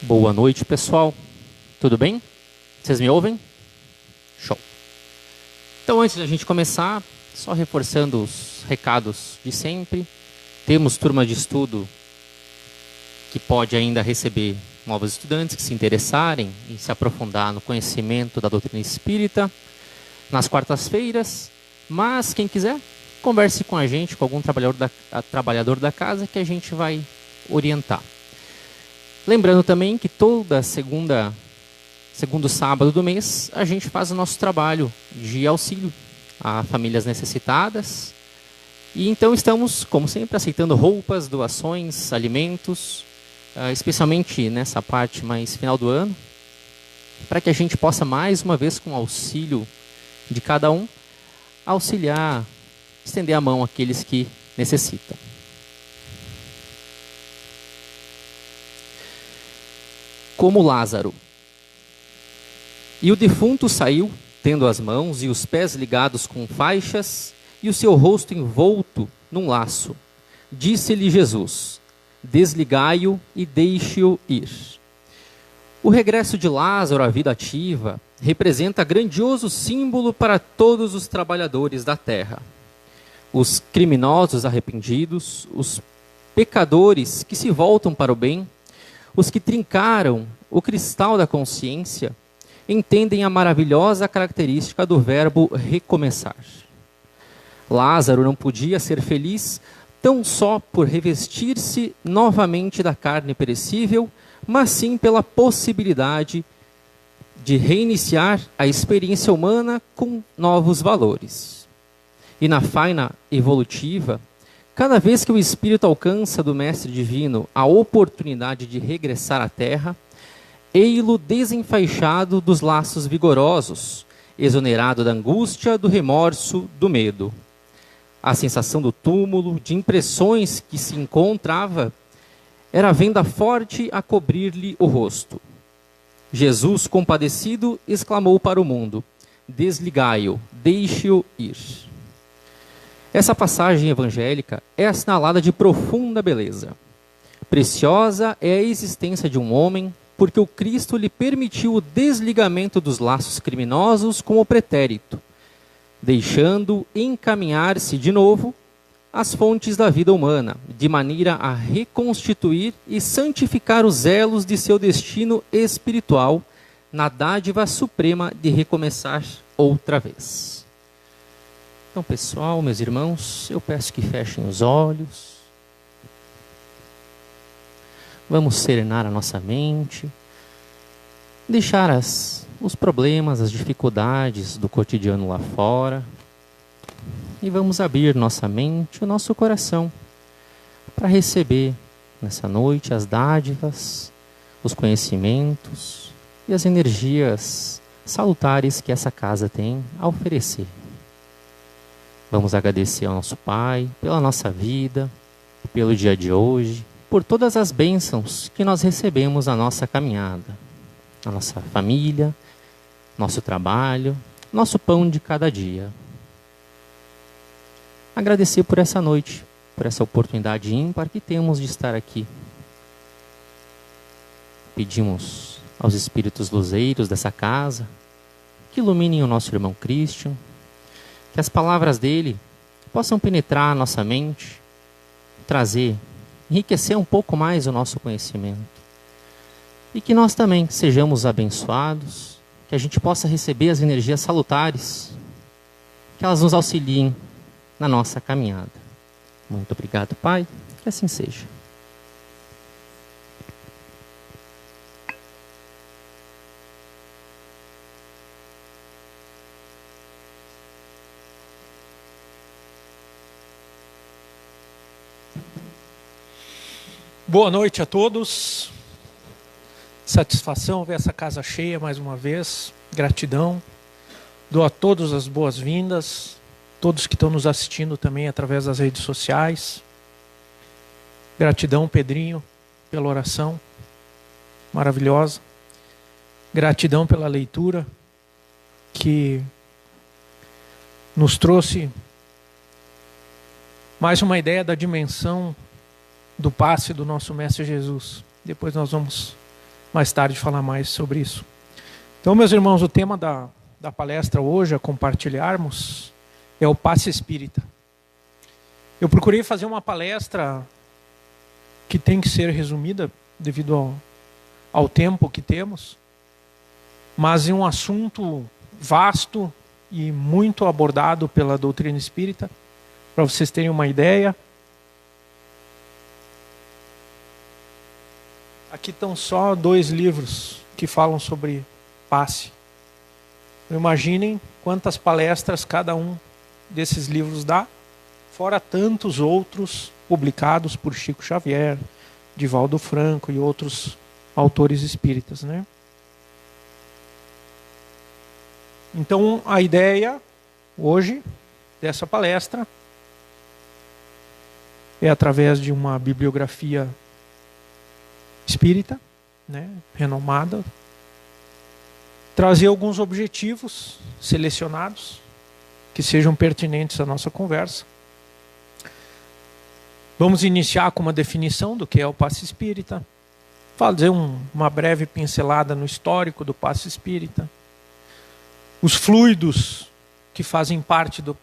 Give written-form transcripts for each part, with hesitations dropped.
Boa noite, pessoal. Tudo bem? Vocês me ouvem? Show. Então, antes da gente começar, só reforçando os recados de sempre. Temos turma de estudo que pode ainda receber novos estudantes que se interessarem em se aprofundar no conhecimento da doutrina espírita nas quartas-feiras. Mas quem quiser, converse com a gente, com algum trabalhador da casa, que a gente vai orientar. Lembrando também que toda segundo sábado do mês, a gente faz o nosso trabalho de auxílio a famílias necessitadas. E então estamos, como sempre, aceitando roupas, doações, alimentos, especialmente nessa parte mais final do ano, para que a gente possa, mais uma vez, com o auxílio de cada um, auxiliar, estender a mão àqueles que necessitam. Como Lázaro. E o defunto saiu, tendo as mãos e os pés ligados com faixas, e o seu rosto envolto num laço. Disse-lhe Jesus: desligai-o e deixe-o ir. O regresso de Lázaro à vida ativa representa grandioso símbolo para todos os trabalhadores da terra. Os criminosos arrependidos, os pecadores que se voltam para o bem, os que trincaram o cristal da consciência, entendem a maravilhosa característica do verbo recomeçar. Lázaro não podia ser feliz tão só por revestir-se novamente da carne perecível, mas sim pela possibilidade de reiniciar a experiência humana com novos valores. E na faina evolutiva, cada vez que o espírito alcança do Mestre Divino a oportunidade de regressar à Terra, ei-lo desenfaixado dos laços vigorosos, exonerado da angústia, do remorso, do medo. A sensação do túmulo, de impressões que se encontrava, era a venda forte a cobrir-lhe o rosto. Jesus, compadecido, exclamou para o mundo: desligai-o, deixe-o ir. Essa passagem evangélica é assinalada de profunda beleza. Preciosa é a existência de um homem, porque o Cristo lhe permitiu o desligamento dos laços criminosos com o pretérito, deixando encaminhar-se de novo às fontes da vida humana, de maneira a reconstituir e santificar os elos de seu destino espiritual na dádiva suprema de recomeçar outra vez. Então, pessoal, meus irmãos, eu peço que fechem os olhos. Vamos serenar a nossa mente, deixar os problemas, as dificuldades do cotidiano lá fora, e vamos abrir nossa mente, o nosso coração, para receber nessa noite as dádivas, os conhecimentos e as energias salutares que essa casa tem a oferecer. Vamos agradecer ao nosso Pai pela nossa vida, pelo dia de hoje, por todas as bênçãos que nós recebemos na nossa caminhada, na nossa família, nosso trabalho, nosso pão de cada dia. Agradecer por essa noite, por essa oportunidade ímpar que temos de estar aqui. Pedimos aos espíritos luzeiros dessa casa que iluminem o nosso irmão Christian, que as palavras dele possam penetrar a nossa mente, enriquecer um pouco mais o nosso conhecimento. E que nós também sejamos abençoados, que a gente possa receber as energias salutares, que elas nos auxiliem na nossa caminhada. Muito obrigado, Pai, que assim seja. Boa noite a todos. Satisfação ver essa casa cheia mais uma vez. Gratidão. Dou a todos as boas-vindas. Todos que estão nos assistindo também através das redes sociais. Gratidão, Pedrinho, pela oração maravilhosa. Gratidão pela leitura que nos trouxe mais uma ideia da dimensão do passe do nosso Mestre Jesus. Depois nós vamos mais tarde falar mais sobre isso. Então, meus irmãos, o tema da palestra hoje a compartilharmos é o passe espírita. Eu procurei fazer uma palestra que tem que ser resumida devido ao tempo que temos, mas em um assunto vasto e muito abordado pela doutrina espírita. Para vocês terem uma ideia, aqui estão só 2 livros que falam sobre passe. Imaginem quantas palestras cada um desses livros dá, fora tantos outros publicados por Chico Xavier, Divaldo Franco e outros autores espíritas, né? Então, a ideia hoje dessa palestra é, através de uma bibliografia espírita, né, renomada, trazer alguns objetivos selecionados que sejam pertinentes à nossa conversa. Vamos iniciar com uma definição do que é o passe espírita, fazer uma breve pincelada no histórico do passe espírita, os fluidos que fazem parte do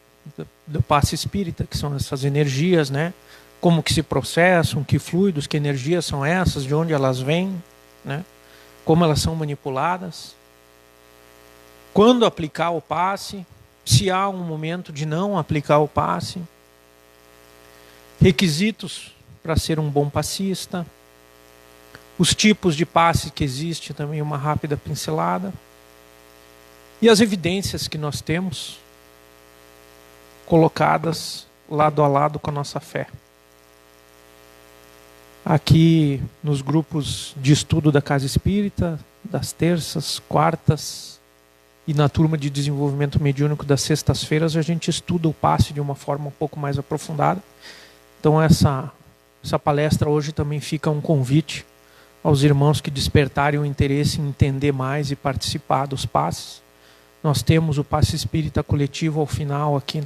passe espírita, que são essas energias, né? Como que se processam, que fluidos, que energias são essas, de onde elas vêm, né? Como elas são manipuladas. Quando aplicar o passe, se há um momento de não aplicar o passe. Requisitos para ser um bom passista. Os tipos de passe que existe, também uma rápida pincelada. E as evidências que nós temos colocadas lado a lado com a nossa fé. Aqui nos grupos de estudo da Casa Espírita, das terças, quartas, e na turma de desenvolvimento mediúnico das sextas-feiras, a gente estuda o passe de uma forma um pouco mais aprofundada. Então essa palestra hoje também fica um convite aos irmãos que despertarem o interesse em entender mais e participar dos passes. Nós temos o passe espírita coletivo ao final aqui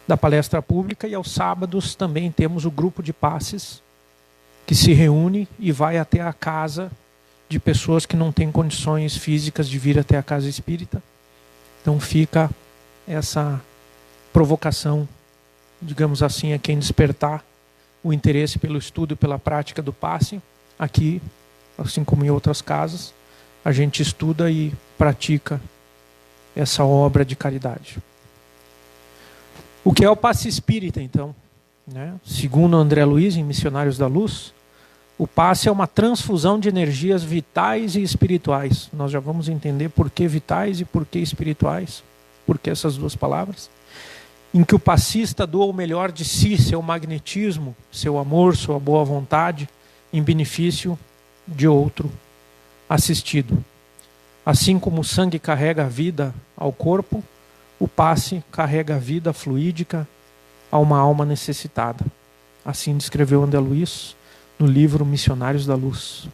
da palestra pública, e aos sábados também temos o grupo de passes que se reúne e vai até a casa de pessoas que não têm condições físicas de vir até a casa espírita. Então fica essa provocação, digamos assim, a quem despertar o interesse pelo estudo e pela prática do passe. Aqui, assim como em outras casas, a gente estuda e pratica essa obra de caridade. O que é o passe espírita, então? Né? Segundo André Luiz, em Missionários da Luz, o passe é uma transfusão de energias vitais e espirituais. Nós já vamos entender por que vitais e por que espirituais, por que essas duas palavras. Em que o passista doa o melhor de si, seu magnetismo, seu amor, sua boa vontade, em benefício de outro assistido. Assim como o sangue carrega a vida ao corpo, o passe carrega a vida fluídica a uma alma necessitada. Assim descreveu André Luiz no livro Missionários da Luz.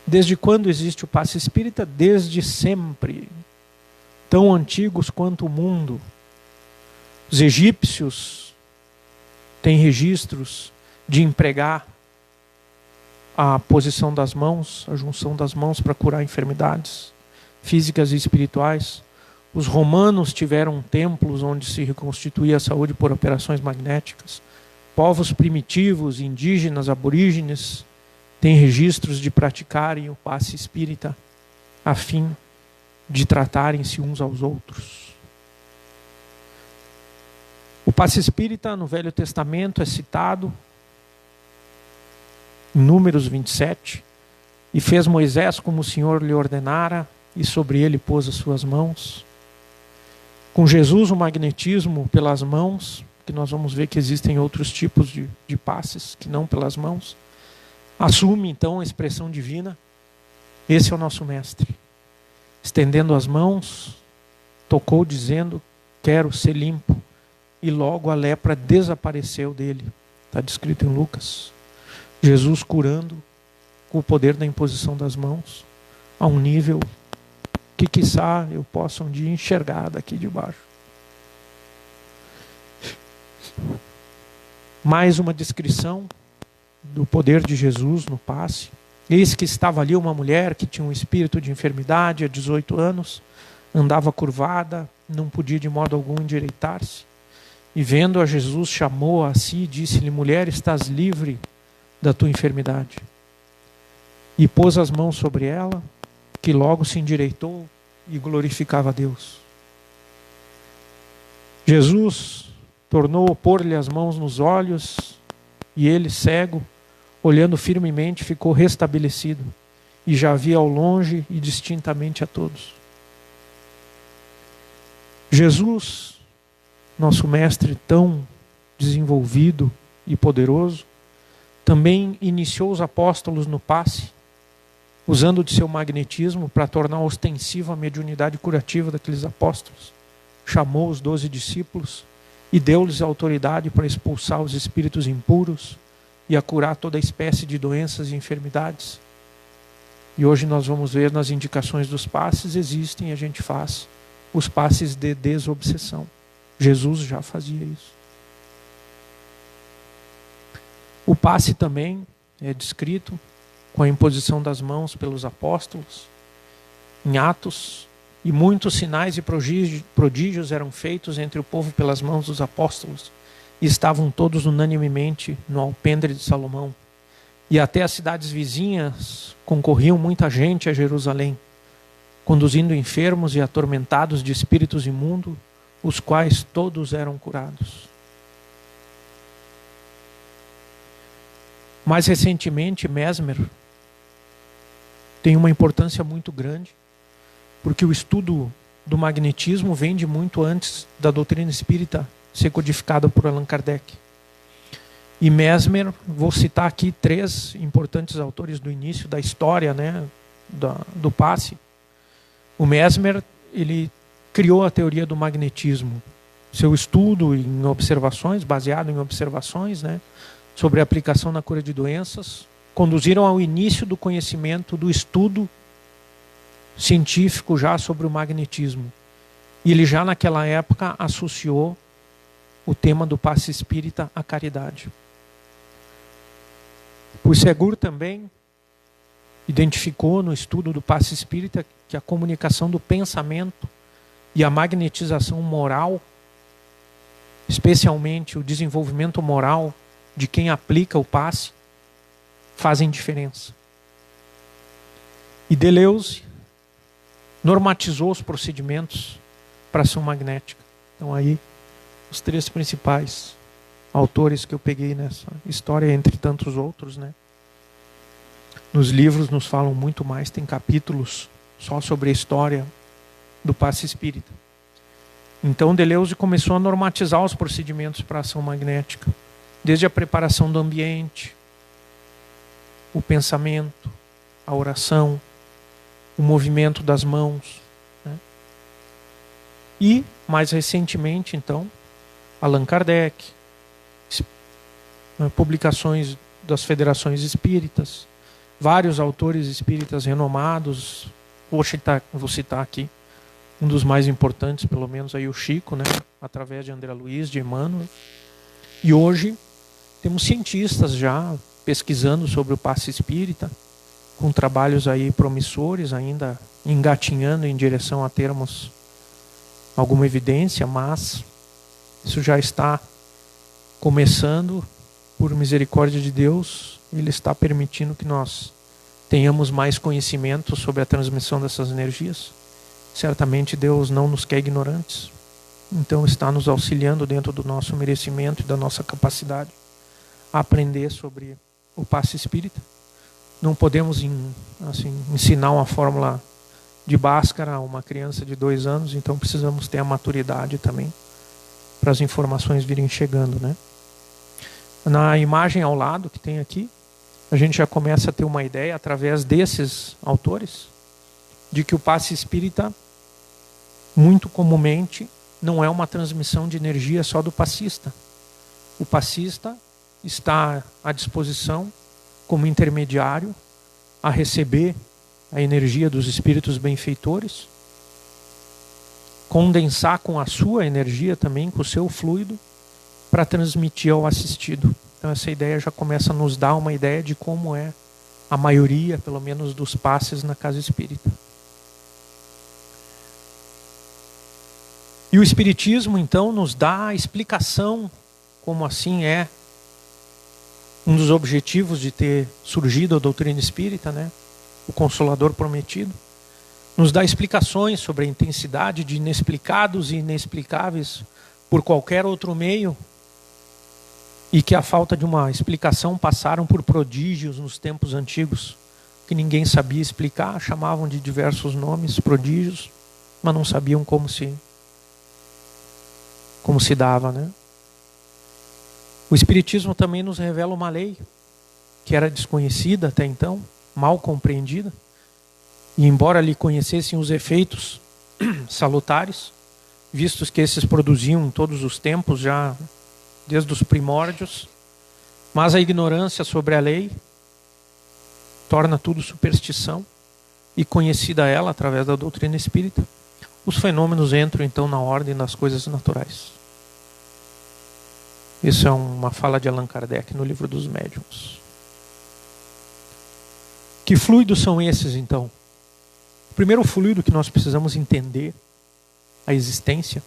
Desde quando existe o passe espírita? Desde sempre. Tão antigos quanto o mundo. Os egípcios têm registros de empregar a posição das mãos, a junção das mãos para curar enfermidades físicas e espirituais. Os romanos tiveram templos onde se reconstituía a saúde por operações magnéticas. Povos primitivos, indígenas, aborígenes, têm registros de praticarem o passe espírita a fim de tratarem-se uns aos outros. O passe espírita no Velho Testamento é citado em Números 27, e fez Moisés como o Senhor lhe ordenara, e sobre ele pôs as suas mãos. Com Jesus, o magnetismo pelas mãos, que nós vamos ver que existem outros tipos de passes, que não pelas mãos, assume então a expressão divina. Esse é o nosso mestre. Estendendo as mãos, tocou dizendo, quero ser limpo. E logo a lepra desapareceu dele. Está descrito em Lucas. Jesus curando com o poder da imposição das mãos, a um nível que quiçá eu possa um dia enxergar daqui de baixo. Mais uma descrição do poder de Jesus no passe. Eis que estava ali uma mulher que tinha um espírito de enfermidade há 18 anos, andava curvada, não podia de modo algum endireitar-se. E vendo a Jesus, chamou-a a si e disse-lhe: mulher, estás livre da tua enfermidade. E pôs as mãos sobre ela, que logo se endireitou e glorificava a Deus. Jesus tornou a pôr-lhe as mãos nos olhos, e ele, cego, olhando firmemente, ficou restabelecido, e já via ao longe e distintamente a todos. Jesus, nosso mestre tão desenvolvido e poderoso, também iniciou os apóstolos no passe, usando de seu magnetismo para tornar ostensiva a mediunidade curativa daqueles apóstolos. Chamou os 12 discípulos e deu-lhes autoridade para expulsar os espíritos impuros e a curar toda espécie de doenças e enfermidades. E hoje nós vamos ver nas indicações dos passes, existem e a gente faz os passes de desobsessão. Jesus já fazia isso. O passe também é descrito com a imposição das mãos pelos apóstolos em Atos, e muitos sinais e prodígios eram feitos entre o povo pelas mãos dos apóstolos, e estavam todos unanimemente no alpendre de Salomão. E até as cidades vizinhas concorriam muita gente a Jerusalém, conduzindo enfermos e atormentados de espíritos imundos, os quais todos eram curados. Mais recentemente, Mesmer tem uma importância muito grande, porque o estudo do magnetismo vem de muito antes da doutrina espírita ser codificada por Allan Kardec. E Mesmer, vou citar aqui 3 importantes autores do início da história, né, do passe. O Mesmer, ele criou a teoria do magnetismo. Seu estudo em observações, baseado em observações, né, sobre a aplicação na cura de doenças, conduziram ao início do conhecimento, do estudo científico já sobre o magnetismo. E ele já naquela época associou o tema do passe espírita à caridade. O Segur também identificou no estudo do passe espírita que a comunicação do pensamento e a magnetização moral, especialmente o desenvolvimento moral de quem aplica o passe, fazem diferença. E Deleuze normatizou os procedimentos para ação magnética. Então aí, os 3 principais autores que eu peguei nessa história, entre tantos outros, né? Nos livros nos falam muito mais, tem capítulos só sobre a história do passe espírita. Então Deleuze começou a normatizar os procedimentos para ação magnética, desde a preparação do ambiente, o pensamento, a oração, o movimento das mãos, né? E, mais recentemente, então, Allan Kardec, publicações das federações espíritas, vários autores espíritas renomados. Vou citar aqui um dos mais importantes, pelo menos aí o Chico, né? Através de André Luiz, de Emmanuel. E hoje temos cientistas já pesquisando sobre o passe espírita, com trabalhos aí promissores, ainda engatinhando em direção a termos alguma evidência, mas isso já está começando, por misericórdia de Deus. Ele está permitindo que nós tenhamos mais conhecimento sobre a transmissão dessas energias. Certamente Deus não nos quer ignorantes, então está nos auxiliando dentro do nosso merecimento e da nossa capacidade a aprender sobre o passe espírita. Não podemos ensinar uma fórmula de Bhaskara a uma criança de 2 anos, então precisamos ter a maturidade também para as informações virem chegando, né? Na imagem ao lado que tem aqui, a gente já começa a ter uma ideia, através desses autores, de que o passe espírita, muito comumente, não é uma transmissão de energia só do passista. O passista está à disposição como intermediário a receber a energia dos espíritos benfeitores, condensar com a sua energia também, com o seu fluido, para transmitir ao assistido. Então essa ideia já começa a nos dar uma ideia de como é a maioria, pelo menos, dos passes na casa espírita. E o Espiritismo, então, nos dá a explicação como assim é um dos objetivos de ter surgido a doutrina espírita, né? O Consolador Prometido. Nos dá explicações sobre a intensidade de inexplicados e inexplicáveis por qualquer outro meio, e que a falta de uma explicação passaram por prodígios nos tempos antigos, que ninguém sabia explicar, chamavam de diversos nomes, prodígios, mas não sabiam como se dava, né? O Espiritismo também nos revela uma lei que era desconhecida até então, mal compreendida, e embora lhe conhecessem os efeitos salutares, vistos que esses produziam em todos os tempos, já desde os primórdios, mas a ignorância sobre a lei torna tudo superstição, e conhecida ela através da doutrina espírita, os fenômenos entram então na ordem das coisas naturais. Isso é uma fala de Allan Kardec no Livro dos Médiuns. Que fluidos são esses, então? O primeiro fluido que nós precisamos entender a existência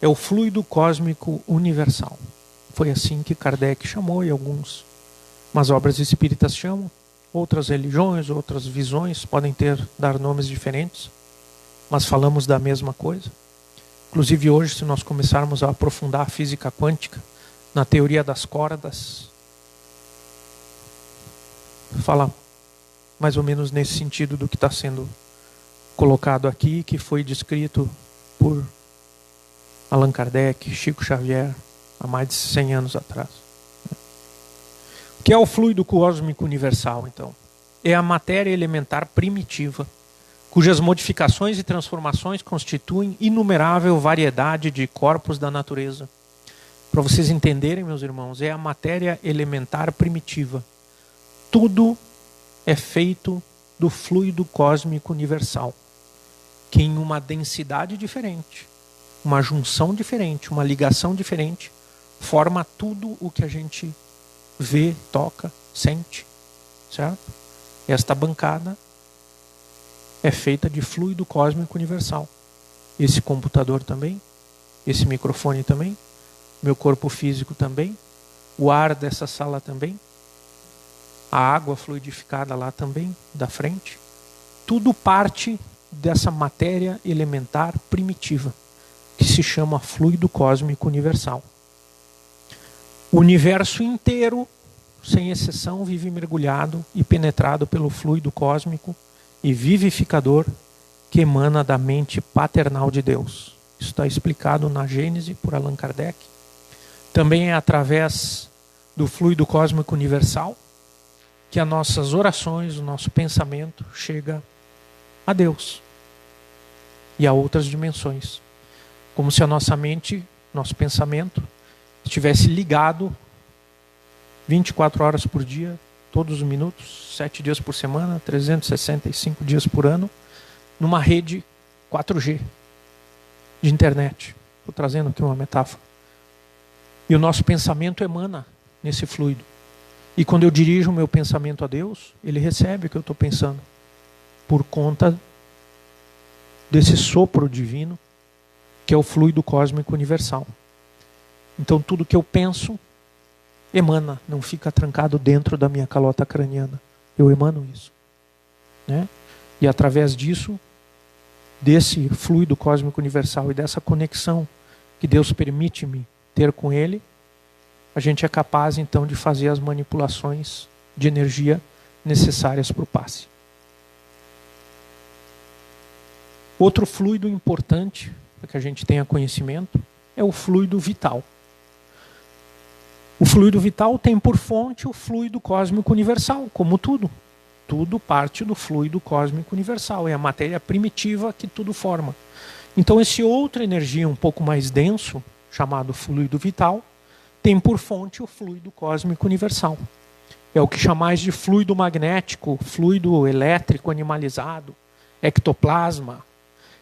é o fluido cósmico universal. Foi assim que Kardec chamou, e umas obras espíritas chamam. Outras religiões, outras visões podem dar nomes diferentes, mas falamos da mesma coisa. Inclusive hoje, se nós começarmos a aprofundar a física quântica na teoria das cordas, fala mais ou menos nesse sentido do que está sendo colocado aqui, que foi descrito por Allan Kardec, Chico Xavier, há mais de 100 anos atrás. O que é o fluido cósmico universal, então? É a matéria elementar primitiva, cujas modificações e transformações constituem inumerável variedade de corpos da natureza. Para vocês entenderem, meus irmãos, é a matéria elementar primitiva. Tudo é feito do fluido cósmico universal, que em uma densidade diferente, uma junção diferente, uma ligação diferente, forma tudo o que a gente vê, toca, sente, certo? Esta bancada é feita de fluido cósmico universal. Esse computador também, esse microfone também, meu corpo físico também, o ar dessa sala também, a água fluidificada lá também, da frente, tudo parte dessa matéria elementar primitiva, que se chama fluido cósmico universal. O universo inteiro, sem exceção, vive mergulhado e penetrado pelo fluido cósmico e vivificador que emana da mente paternal de Deus. Isso está explicado na Gênese por Allan Kardec. Também é através do fluido cósmico universal que as nossas orações, o nosso pensamento chega a Deus e a outras dimensões. Como se a nossa mente, nosso pensamento, estivesse ligado 24 horas por dia, todos os minutos, 7 dias por semana, 365 dias por ano, numa rede 4G de internet. Estou trazendo aqui uma metáfora. E o nosso pensamento emana nesse fluido. E quando eu dirijo o meu pensamento a Deus, Ele recebe o que eu estou pensando, por conta desse sopro divino, que é o fluido cósmico universal. Então tudo que eu penso emana, não fica trancado dentro da minha calota craniana. Eu emano isso, né? E através disso, desse fluido cósmico universal e dessa conexão que Deus permite-me ter com Ele, a gente é capaz então de fazer as manipulações de energia necessárias para o passe. Outro fluido importante para que a gente tenha conhecimento é o fluido vital. O fluido vital tem por fonte o fluido cósmico universal, como tudo. Tudo parte do fluido cósmico universal, é a matéria primitiva que tudo forma. Então esse outra energia um pouco mais denso, chamado fluido vital, tem por fonte o fluido cósmico universal. É o que chamais de fluido magnético, fluido elétrico animalizado, ectoplasma.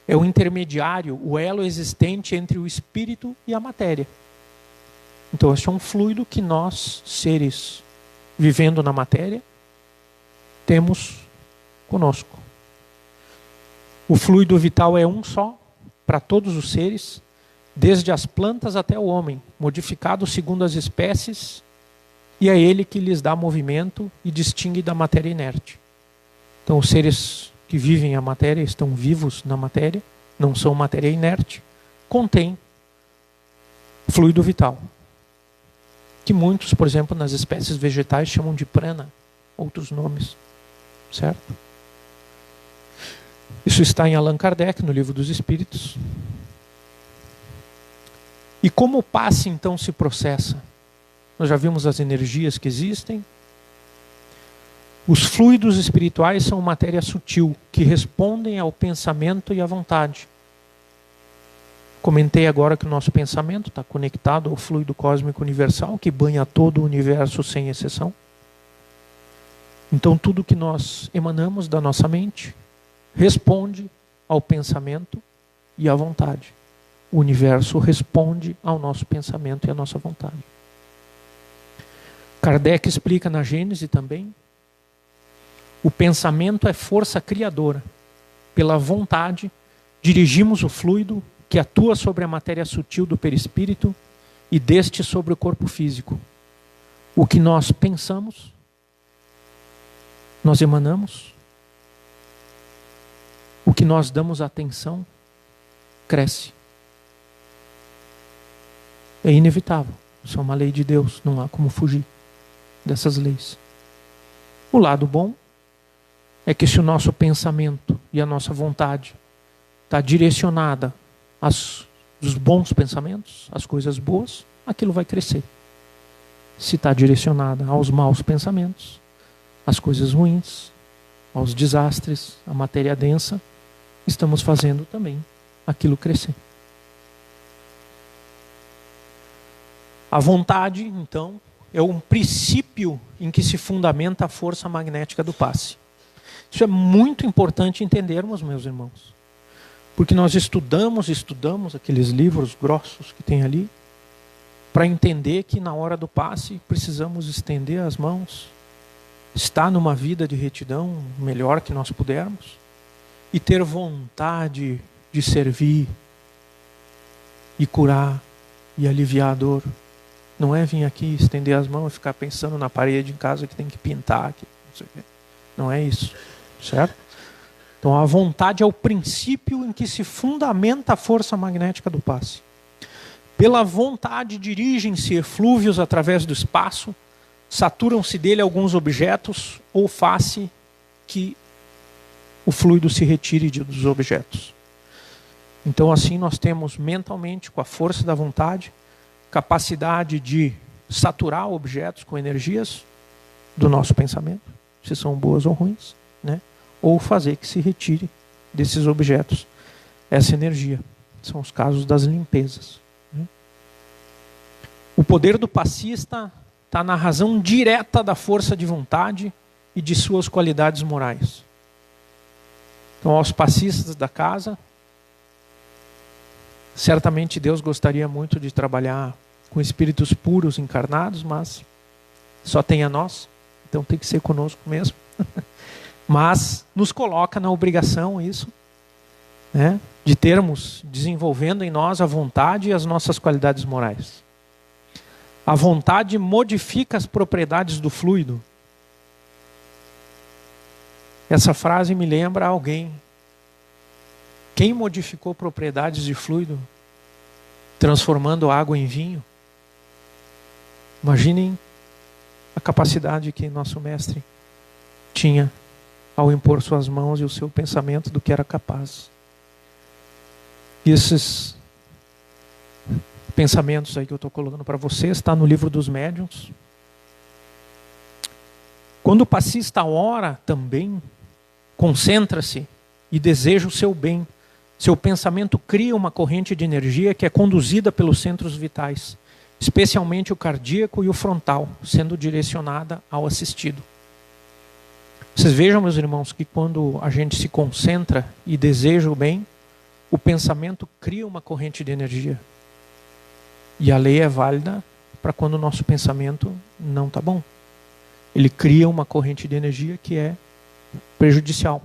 É o intermediário, o elo existente entre o espírito e a matéria. Então esse é um fluido que nós, seres vivendo na matéria, temos conosco. O fluido vital é um só para todos os seres, desde as plantas até o homem, modificado segundo as espécies, e é ele que lhes dá movimento e distingue da matéria inerte. Então os seres que vivem a matéria, estão vivos na matéria, não são matéria inerte, contém fluido vital, que muitos, por exemplo, nas espécies vegetais chamam de prana, outros nomes, certo? Isso está em Allan Kardec, no Livro dos Espíritos. E como o passe então se processa? Nós já vimos as energias que existem. Os fluidos espirituais são matéria sutil, que respondem ao pensamento e à vontade. Comentei agora que o nosso pensamento está conectado ao fluido cósmico universal, que banha todo o universo sem exceção. Então tudo que nós emanamos da nossa mente responde ao pensamento e à vontade. O universo responde ao nosso pensamento e à nossa vontade. Kardec explica na Gênese também: o pensamento é força criadora. Pela vontade, dirigimos o fluido que atua sobre a matéria sutil do perispírito e deste sobre o corpo físico. O que nós pensamos, nós emanamos. O que nós damos atenção, cresce. É inevitável. Isso é uma lei de Deus. Não há como fugir dessas leis. O lado bom é que se o nosso pensamento e a nossa vontade está direcionada aos bons pensamentos, às coisas boas, aquilo vai crescer. Se está direcionada aos maus pensamentos, às coisas ruins, aos desastres, à matéria densa, estamos fazendo também aquilo crescer. A vontade, então, é um princípio em que se fundamenta a força magnética do passe. Isso é muito importante entendermos, meus irmãos. Porque nós estudamos aqueles livros grossos que tem ali, para entender que na hora do passe precisamos estender as mãos, estar numa vida de retidão melhor que nós pudermos, e ter vontade de servir, e curar, e aliviar a dor. Não é vir aqui estender as mãos e ficar pensando na parede em casa que tem que pintar. Não é isso, certo? Então a vontade é o princípio em que se fundamenta a força magnética do passe. Pela vontade dirigem-se eflúvios através do espaço, saturam-se dele alguns objetos ou faz-se que o fluido se retire dos objetos. Então assim nós temos mentalmente, com a força da vontade, capacidade de saturar objetos com energias do nosso pensamento, se são boas ou ruins, né? Ou fazer que se retire desses objetos essa energia. São os casos das limpezas, né? O poder do passista está na razão direta da força de vontade e de suas qualidades morais. Então, aos passistas da casa, certamente Deus gostaria muito de trabalhar com espíritos puros encarnados, mas só tem a nós, então tem que ser conosco mesmo. Mas nos coloca na obrigação isso, né, de termos, desenvolvendo em nós a vontade e as nossas qualidades morais. A vontade modifica as propriedades do fluido. Essa frase me lembra alguém. Quem modificou propriedades de fluido, transformando água em vinho? Imaginem a capacidade que nosso mestre tinha ao impor suas mãos e o seu pensamento do que era capaz. E esses pensamentos aí que eu estou colocando para vocês, está no Livro dos Médiuns. Quando o passista ora também, concentra-se e deseja o seu bem. Seu pensamento cria uma corrente de energia que é conduzida pelos centros vitais, especialmente o cardíaco e o frontal, sendo direcionada ao assistido. Vocês vejam, meus irmãos, que quando a gente se concentra e deseja o bem, o pensamento cria uma corrente de energia. E a lei é válida para quando o nosso pensamento não está bom. Ele cria uma corrente de energia que é prejudicial.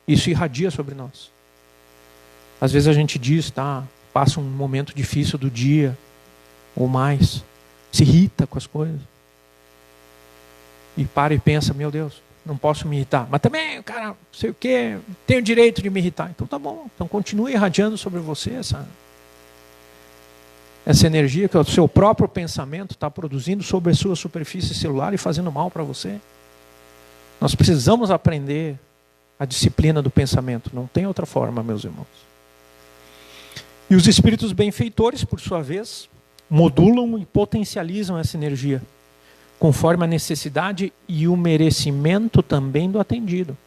Isso irradia sobre nós. Às vezes a gente diz, passa um momento difícil do dia, ou mais, se irrita com as coisas. E para e pensa, meu Deus, não posso me irritar. Mas também, cara, não sei o quê, tenho o direito de me irritar. Então tá bom, então continue irradiando sobre você essa energia que o seu próprio pensamento está produzindo sobre a sua superfície celular e fazendo mal para você. Nós precisamos aprender a disciplina do pensamento. Não tem outra forma, meus irmãos. E os espíritos benfeitores, por sua vez, modulam e potencializam essa energia, conforme a necessidade e o merecimento também do atendido.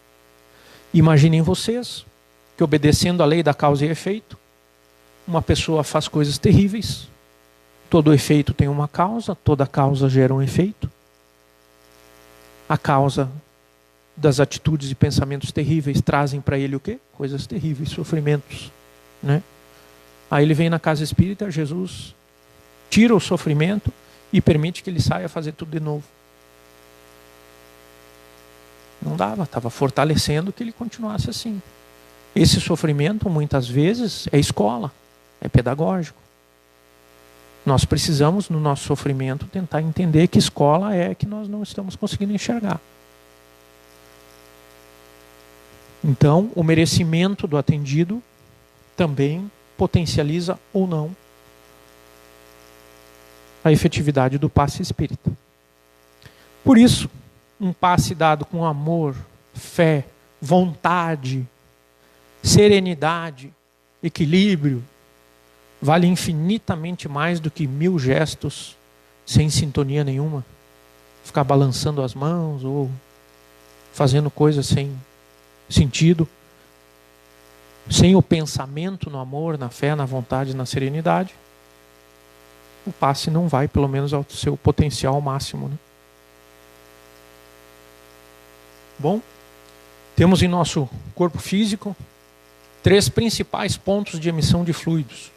Imaginem vocês que, obedecendo à lei da causa e efeito, uma pessoa faz coisas terríveis. Todo efeito tem uma causa, toda causa gera um efeito. A causa das atitudes e pensamentos terríveis trazem para ele o quê? Coisas terríveis, sofrimentos, né? Aí ele vem na casa espírita, Jesus tira o sofrimento e permite que ele saia a fazer tudo de novo. Não dava, estava fortalecendo que ele continuasse assim. Esse sofrimento, muitas vezes, é escola, é pedagógico. Nós precisamos, no nosso sofrimento, tentar entender que escola é que nós não estamos conseguindo enxergar. Então, o merecimento do atendido também potencializa ou não a efetividade do passe espírita. Por isso, um passe dado com amor, fé, vontade, serenidade, equilíbrio, vale infinitamente mais do que 1000 gestos sem sintonia nenhuma. Ficar balançando as mãos ou fazendo coisas sem sentido, sem o pensamento no amor, na fé, na vontade, na serenidade. O passe não vai, pelo menos, ao seu potencial máximo, né? Bom, temos em nosso corpo físico 3 principais pontos de emissão de fluidos.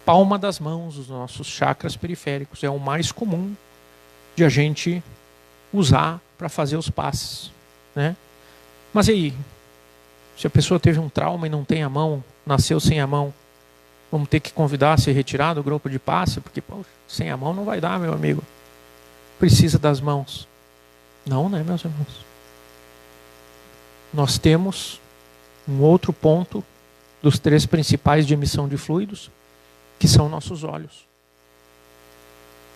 Palma das mãos, os nossos chakras periféricos, é o mais comum de a gente usar para fazer os passes, né? Mas e aí? Se a pessoa teve um trauma e não tem a mão, nasceu sem a mão, vamos ter que convidar a se retirar do grupo de passe, porque poxa, sem a mão não vai dar, meu amigo. Precisa das mãos. Não, né, meus irmãos? Nós temos um outro ponto dos 3 principais de emissão de fluidos, que são nossos olhos.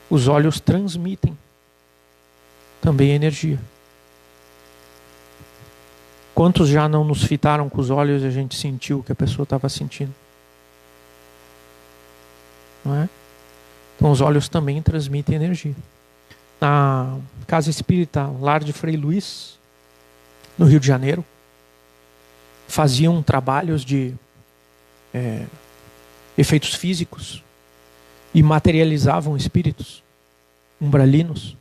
Os olhos transmitem também energia. Quantos já não nos fitaram com os olhos e a gente sentiu o que a pessoa estava sentindo? Não é? Então os olhos também transmitem energia. Na Casa Espírita Lar de Frei Luís, no Rio de Janeiro, faziam trabalhos de efeitos físicos e materializavam espíritos umbralinos.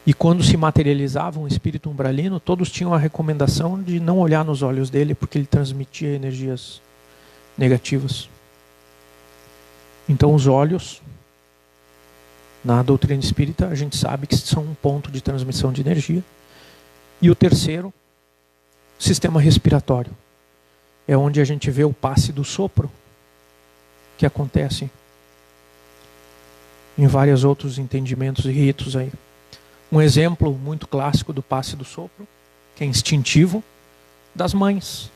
E quando se materializava um espírito umbralino, todos tinham a recomendação de não olhar nos olhos dele, porque ele transmitia energias negativas. Então os olhos, na doutrina espírita, a gente sabe que são um ponto de transmissão de energia. E o terceiro, sistema respiratório. É onde a gente vê o passe do sopro, que acontece em vários outros entendimentos e ritos aí. Um exemplo muito clássico do passe do sopro, que é instintivo, das mães,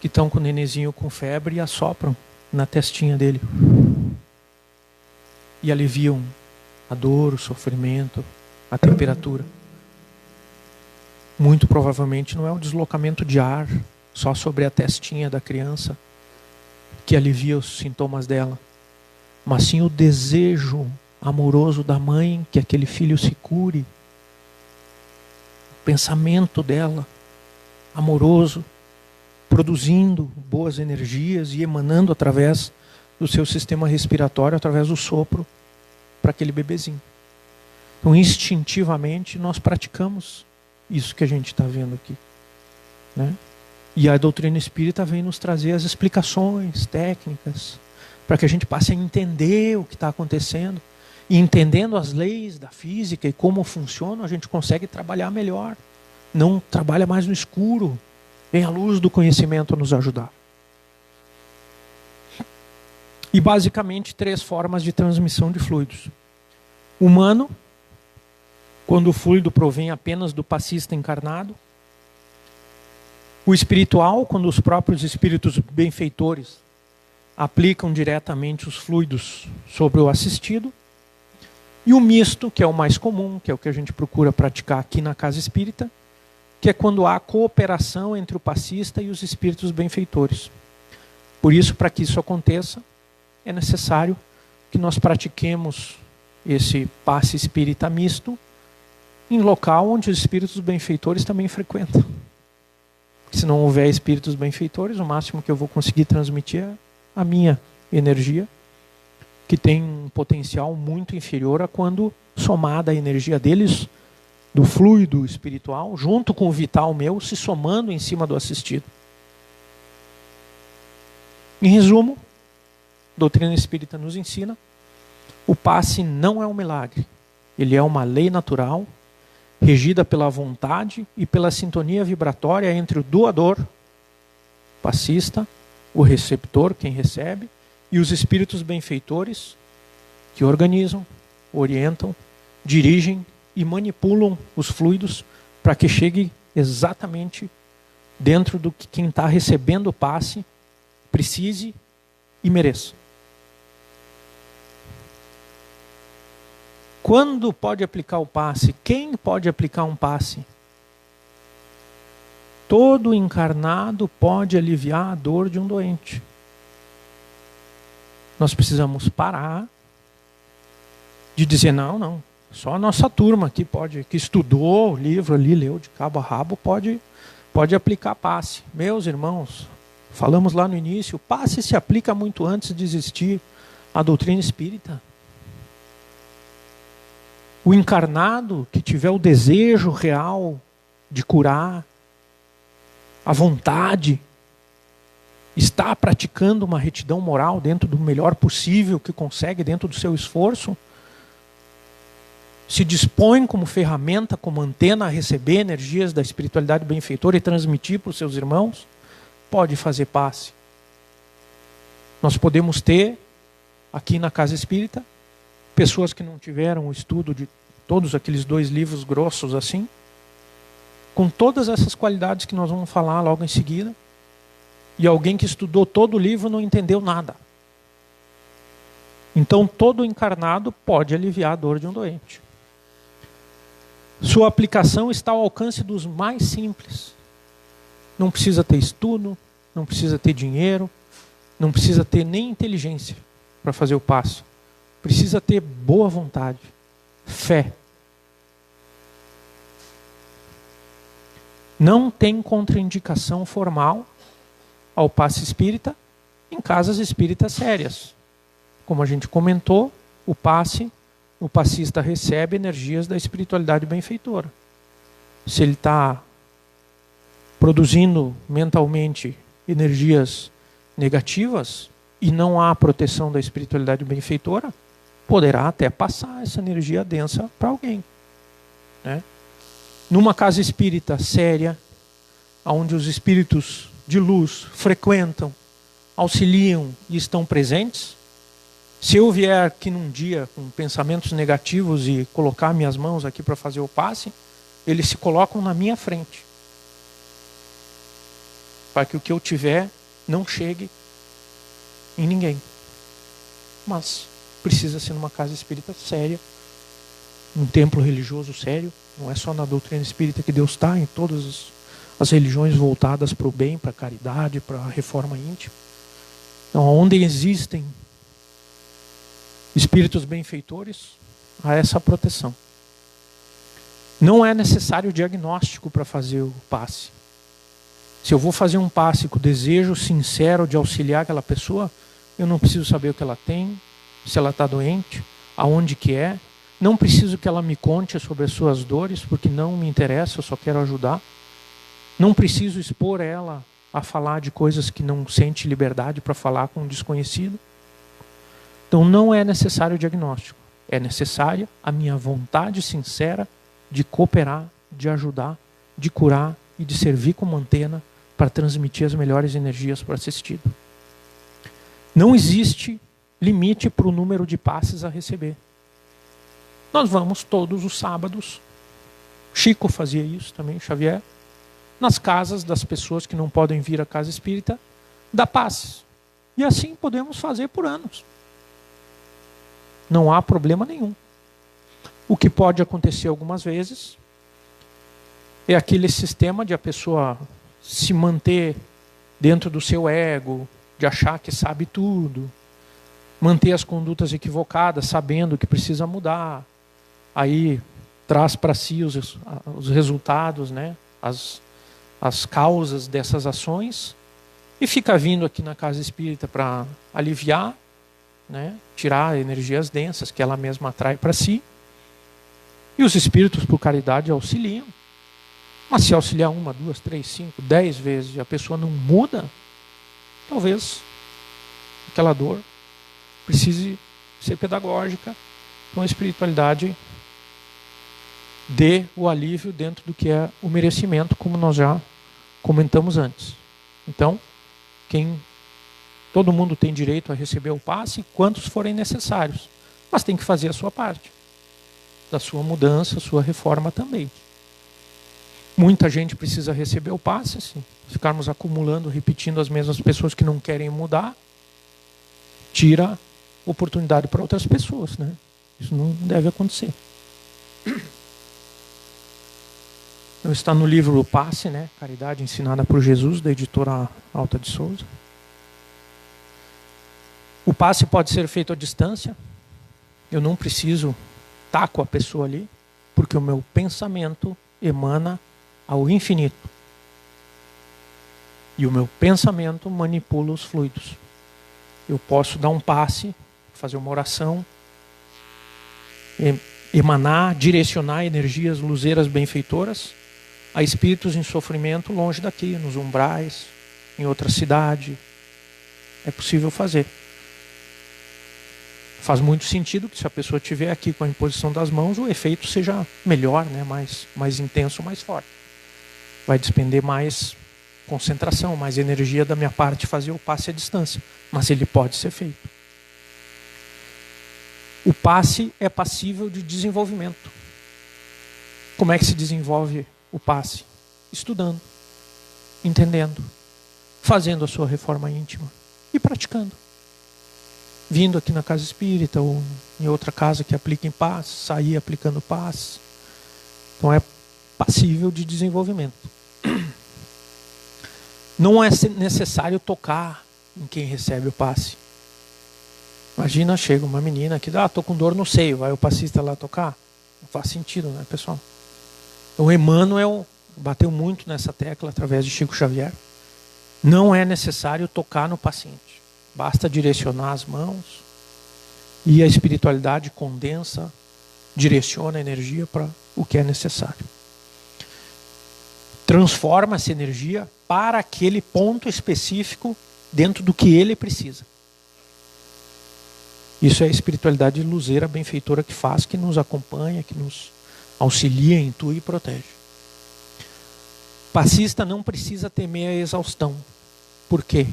que estão com o nenenzinho com febre e assopram na testinha dele. E aliviam a dor, o sofrimento, a temperatura. Muito provavelmente não é o deslocamento de ar só sobre a testinha da criança que alivia os sintomas dela, mas sim o desejo amoroso da mãe que aquele filho se cure. O pensamento dela amoroso, produzindo boas energias e emanando através do seu sistema respiratório, através do sopro, para aquele bebezinho. Então, instintivamente, nós praticamos isso que a gente está vendo aqui, né? E a doutrina espírita vem nos trazer as explicações técnicas, para que a gente passe a entender o que está acontecendo. E entendendo as leis da física e como funcionam, a gente consegue trabalhar melhor Não trabalha mais no escuro. Vem a luz do conhecimento nos ajudar. E basicamente 3 formas de transmissão de fluidos. Humano, quando o fluido provém apenas do passista encarnado. O espiritual, quando os próprios espíritos benfeitores aplicam diretamente os fluidos sobre o assistido. E o misto, que é o mais comum, que é o que a gente procura praticar aqui na Casa Espírita, que é quando há cooperação entre o passista e os espíritos benfeitores. Por isso, para que isso aconteça, é necessário que nós pratiquemos esse passe espírita misto em local onde os espíritos benfeitores também frequentam. Se não houver espíritos benfeitores, o máximo que eu vou conseguir transmitir é a minha energia, que tem um potencial muito inferior a quando somada a energia deles, do fluido espiritual, junto com o vital meu, se somando em cima do assistido. Em resumo, a doutrina espírita nos ensina, o passe não é um milagre, ele é uma lei natural, regida pela vontade e pela sintonia vibratória entre o doador, passista, o receptor, quem recebe, e os espíritos benfeitores que organizam, orientam, dirigem e manipulam os fluidos para que chegue exatamente dentro do que quem está recebendo o passe precise e mereça. Quando pode aplicar o passe? Quem pode aplicar um passe? Todo encarnado pode aliviar a dor de um doente. Nós precisamos parar de dizer, não, só a nossa turma aqui pode, que estudou o livro ali, leu de cabo a rabo, pode aplicar passe. Meus irmãos, falamos lá no início, o passe se aplica muito antes de existir a doutrina espírita. O encarnado que tiver o desejo real de curar, a vontade, está praticando uma retidão moral dentro do melhor possível que consegue, dentro do seu esforço, se dispõe como ferramenta, como antena a receber energias da espiritualidade benfeitora e transmitir para os seus irmãos, pode fazer passe. Nós podemos ter, aqui na Casa Espírita, pessoas que não tiveram o estudo de todos aqueles 2 livros grossos assim, com todas essas qualidades que nós vamos falar logo em seguida, e alguém que estudou todo o livro não entendeu nada. Então todo encarnado pode aliviar a dor de um doente. Sua aplicação está ao alcance dos mais simples. Não precisa ter estudo, não precisa ter dinheiro, não precisa ter nem inteligência para fazer o passo. Precisa ter boa vontade, fé. Não tem contraindicação formal ao passe espírita em casas espíritas sérias. Como a gente comentou, o passista recebe energias da espiritualidade benfeitora. Se ele está produzindo mentalmente energias negativas e não há proteção da espiritualidade benfeitora, poderá até passar essa energia densa para alguém, né? Numa casa espírita séria, onde os espíritos de luz frequentam, auxiliam e estão presentes, se eu vier aqui num dia com pensamentos negativos e colocar minhas mãos aqui para fazer o passe, eles se colocam na minha frente, para que o que eu tiver não chegue em ninguém. Mas precisa ser numa casa espírita séria, num templo religioso sério. Não é só na doutrina espírita que Deus está, em todas as religiões voltadas para o bem, para a caridade, para a reforma íntima. Então, onde existem espíritos benfeitores, há essa proteção. Não é necessário diagnóstico para fazer o passe. Se eu vou fazer um passe com o desejo sincero de auxiliar aquela pessoa, eu não preciso saber o que ela tem, se ela está doente, aonde que é. Não preciso que ela me conte sobre as suas dores, porque não me interessa, eu só quero ajudar. Não preciso expor ela a falar de coisas que não sente liberdade para falar com um desconhecido. Então não é necessário diagnóstico. É necessária a minha vontade sincera de cooperar, de ajudar de curar e de servir como antena para transmitir as melhores energias para o assistido. Não existe limite para o número de passes a receber. Nós vamos todos os sábados, Chico fazia isso também, Xavier, nas casas das pessoas que não podem vir à casa espírita, dar passes. E assim podemos fazer por anos. Não há problema nenhum. O que pode acontecer algumas vezes é aquele sistema de a pessoa se manter dentro do seu ego, de achar que sabe tudo, manter as condutas equivocadas, sabendo que precisa mudar. Aí traz para si os resultados, né? as causas dessas ações, e fica vindo aqui na casa espírita para aliviar, né? Tirar energias densas que ela mesma atrai para si. E os espíritos, por caridade, auxiliam. Mas se auxiliar 1, 2, 3, 5, 10 vezes e a pessoa não muda, talvez aquela dor precise ser pedagógica. Então a espiritualidade dê o alívio dentro do que é o merecimento, como nós já comentamos antes. Então, todo mundo tem direito a receber o passe, quantos forem necessários. Mas tem que fazer a sua parte. Da sua mudança, sua reforma também. Muita gente precisa receber o passe, se ficarmos acumulando, repetindo as mesmas pessoas que não querem mudar, tira oportunidade para outras pessoas, né? Isso não deve acontecer. Então, está no livro O Passe, né? Caridade ensinada por Jesus, da editora Alta de Souza. O passe pode ser feito à distância. Eu não preciso estar com a pessoa ali, porque o meu pensamento emana ao infinito. E o meu pensamento manipula os fluidos. Eu posso dar um passe, fazer uma oração, emanar, direcionar energias luzeiras benfeitoras a espíritos em sofrimento longe daqui, nos umbrais, em outra cidade. É possível fazer. Faz muito sentido que se a pessoa estiver aqui com a imposição das mãos, o efeito seja melhor, né? mais intenso, mais forte. Vai despender mais concentração, mais energia da minha parte fazer o passe à distância. Mas ele pode ser feito. O passe é passível de desenvolvimento. Como é que se desenvolve o passe? Estudando, entendendo, fazendo a sua reforma íntima e praticando. Vindo aqui na casa espírita ou em outra casa que aplica em passe, sair aplicando passe. Então é passível de desenvolvimento. Não é necessário tocar em quem recebe o passe. Imagina, chega uma menina que estou com dor no seio, vai o passista lá tocar? Não faz sentido, né, pessoal? O Emmanuel bateu muito nessa tecla através de Chico Xavier. Não é necessário tocar no paciente. Basta direcionar as mãos e a espiritualidade condensa, direciona a energia para o que é necessário. Transforma essa energia para aquele ponto específico dentro do que ele precisa. Isso é a espiritualidade luzeira, benfeitora que faz, que nos acompanha, que nos auxilia, intui e protege. Passista não precisa temer a exaustão. Por quê?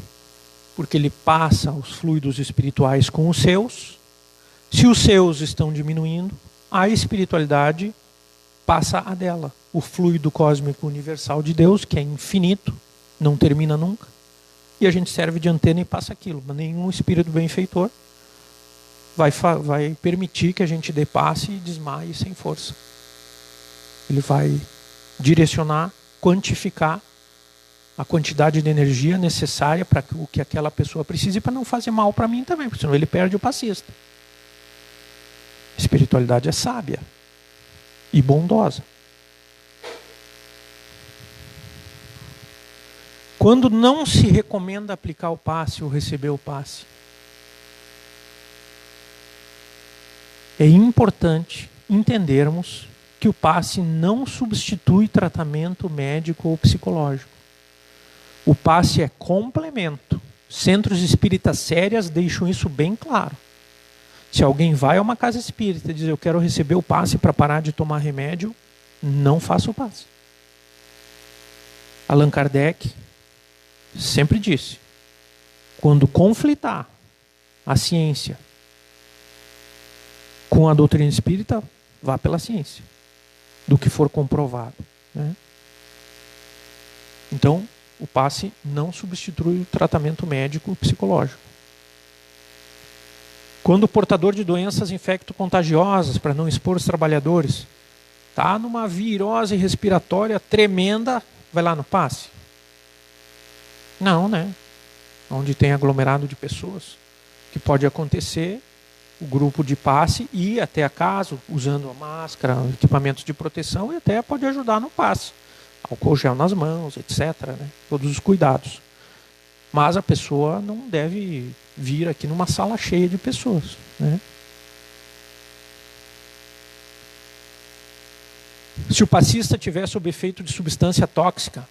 Porque ele passa os fluidos espirituais com os seus. Se os seus estão diminuindo, a espiritualidade passa a dela. O fluido cósmico universal de Deus, que é infinito, não termina nunca. E a gente serve de antena e passa aquilo. Mas nenhum espírito benfeitor vai permitir que a gente dê passe e desmaie sem força. Ele vai direcionar, quantificar a quantidade de energia necessária para o que aquela pessoa precisa e para não fazer mal para mim também, porque senão ele perde o passista. A espiritualidade é sábia e bondosa. Quando não se recomenda aplicar o passe ou receber o passe, é importante entendermos que o passe não substitui tratamento médico ou psicológico. O passe é complemento. Centros espíritas sérias deixam isso bem claro. Se alguém vai a uma casa espírita e diz eu quero receber o passe para parar de tomar remédio, não faça o passe. Allan Kardec sempre disse, quando conflitar a ciência com a doutrina espírita, vá pela ciência, do que for comprovado, né? Então, o passe não substitui o tratamento médico psicológico. Quando o portador de doenças infecto-contagiosas, para não expor os trabalhadores, está numa virose respiratória tremenda, vai lá no passe? Não, né? Onde tem aglomerado de pessoas, que pode acontecer, o grupo de passe ir até a casa, usando a máscara, equipamentos de proteção, e até pode ajudar no passe. Álcool gel nas mãos, etc., né? Todos os cuidados. Mas a pessoa não deve vir aqui numa sala cheia de pessoas, né? Se o passista tiver sob efeito de substância tóxica,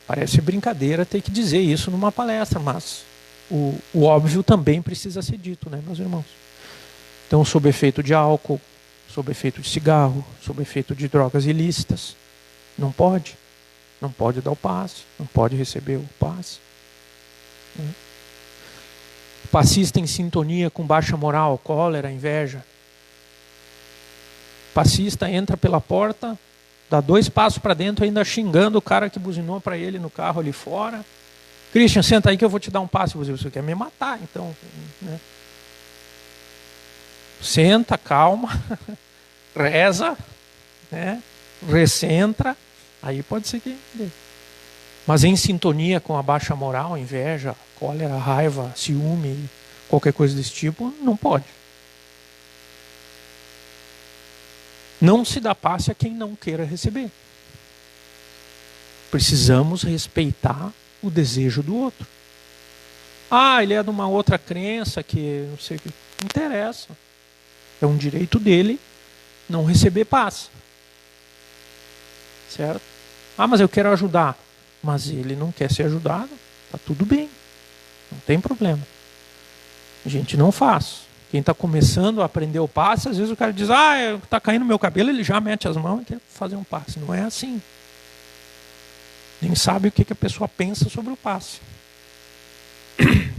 parece brincadeira ter que dizer isso numa palestra, mas o óbvio também precisa ser dito, né, meus irmãos? Então, sob efeito de álcool, sob efeito de cigarro, sob efeito de drogas ilícitas, não pode dar o passe, não pode receber o passe. O passista em sintonia com baixa moral, cólera, inveja. O passista entra pela porta, dá 2 passos para dentro, ainda xingando o cara que buzinou para ele no carro ali fora. Christian, senta aí que eu vou te dar um passe. Você quer me matar, então, né? Senta, calma, reza, né? Recentra, aí pode ser que dê. Mas em sintonia com a baixa moral, inveja, cólera, raiva, ciúme, qualquer coisa desse tipo, não pode. Não se dá passe a quem não queira receber. Precisamos respeitar o desejo do outro. Ah, ele é de uma outra crença que não sei o que. Não interessa. É um direito dele não receber passe. Certo? Ah, mas eu quero ajudar. Mas ele não quer ser ajudado. Tá tudo bem. Não tem problema. A gente não faz. Quem está começando a aprender o passe, às vezes o cara diz, está caindo meu cabelo, ele já mete as mãos e quer fazer um passe. Não é assim. Nem sabe o que a pessoa pensa sobre o passe.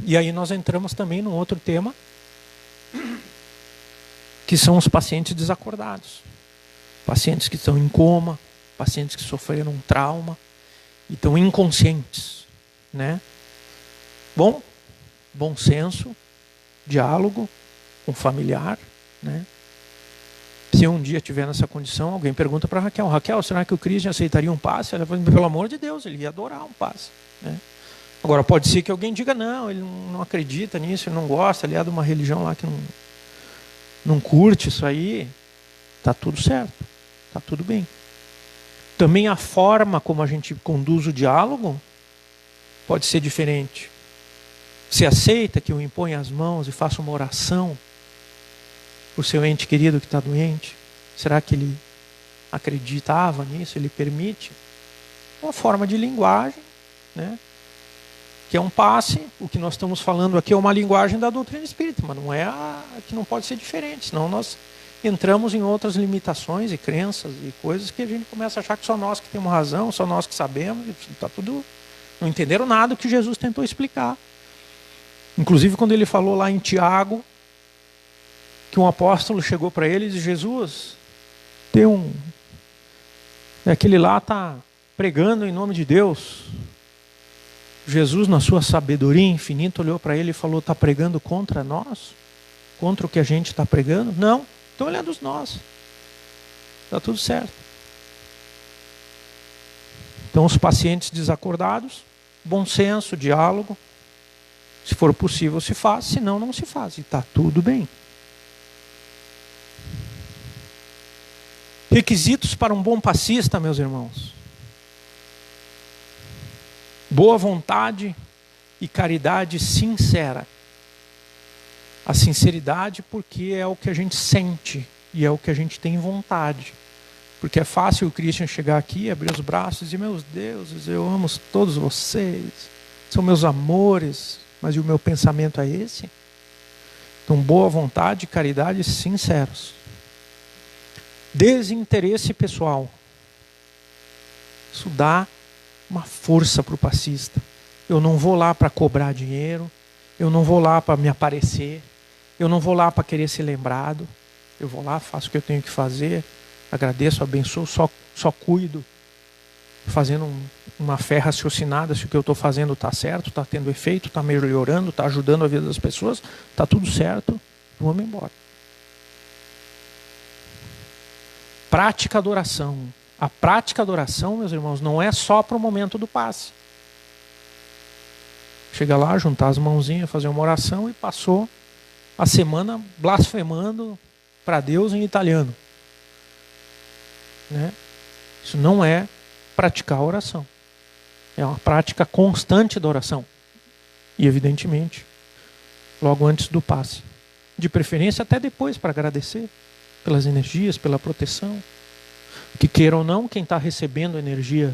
E aí nós entramos também num outro tema, que são os pacientes desacordados. Pacientes que estão em coma, pacientes que sofreram um trauma e estão inconscientes, né? Bom senso, diálogo com o familiar, né? Se eu um dia estiver nessa condição, alguém pergunta para Raquel, será que o Christian aceitaria um passe? Ela fala, pelo amor de Deus, ele ia adorar um passe, né? Agora, pode ser que alguém diga, não, ele não acredita nisso, ele não gosta, ele é de uma religião lá que não curte isso aí. Está tudo certo, está tudo bem. Também a forma como a gente conduz o diálogo pode ser diferente. Você aceita que eu imponha as mãos e faça uma oração por seu ente querido que está doente? Será que ele acreditava nisso? Ele permite? Uma forma de linguagem, né? Que é um passe. O que nós estamos falando aqui é uma linguagem da doutrina espírita, mas não é que não pode ser diferente, senão nós entramos em outras limitações e crenças e coisas que a gente começa a achar que só nós que temos razão, só nós que sabemos, está tudo. Não entenderam nada do que Jesus tentou explicar. Inclusive quando ele falou lá em Tiago, que um apóstolo chegou para ele e disse, Jesus, aquele lá está pregando em nome de Deus. Jesus, na sua sabedoria infinita, olhou para ele e falou, está pregando contra nós? Contra o que a gente está pregando? Não, estão olhando os nós. Está tudo certo. Então os pacientes desacordados, bom senso, diálogo. Se for possível se faz, senão não se faz. E está tudo bem. Requisitos para um bom passista, meus irmãos. Boa vontade e caridade sincera. A sinceridade porque é o que a gente sente e é o que a gente tem vontade. Porque é fácil o Christian chegar aqui, abrir os braços e dizer, meus deuses, eu amo todos vocês, são meus amores, mas e o meu pensamento é esse? Então, boa vontade e caridade sinceros. Desinteresse pessoal. Isso dá uma força para o passista. Eu não vou lá para cobrar dinheiro, eu não vou lá para me aparecer, eu não vou lá para querer ser lembrado. Eu vou lá, faço o que eu tenho que fazer, agradeço, abençoo, só cuido, fazendo uma fé raciocinada se o que eu estou fazendo está certo, está tendo efeito, está melhorando, está ajudando a vida das pessoas, está tudo certo, vamos embora. Prática da oração. A prática da oração, meus irmãos, não é só para o momento do passe. Chega lá, juntar as mãozinhas, fazer uma oração e passou a semana blasfemando para Deus em italiano. Né? Isso não é praticar a oração. É uma prática constante da oração. E, evidentemente, logo antes do passe. De preferência até depois, para agradecer pelas energias, pela proteção. Que queira ou não, quem está recebendo a energia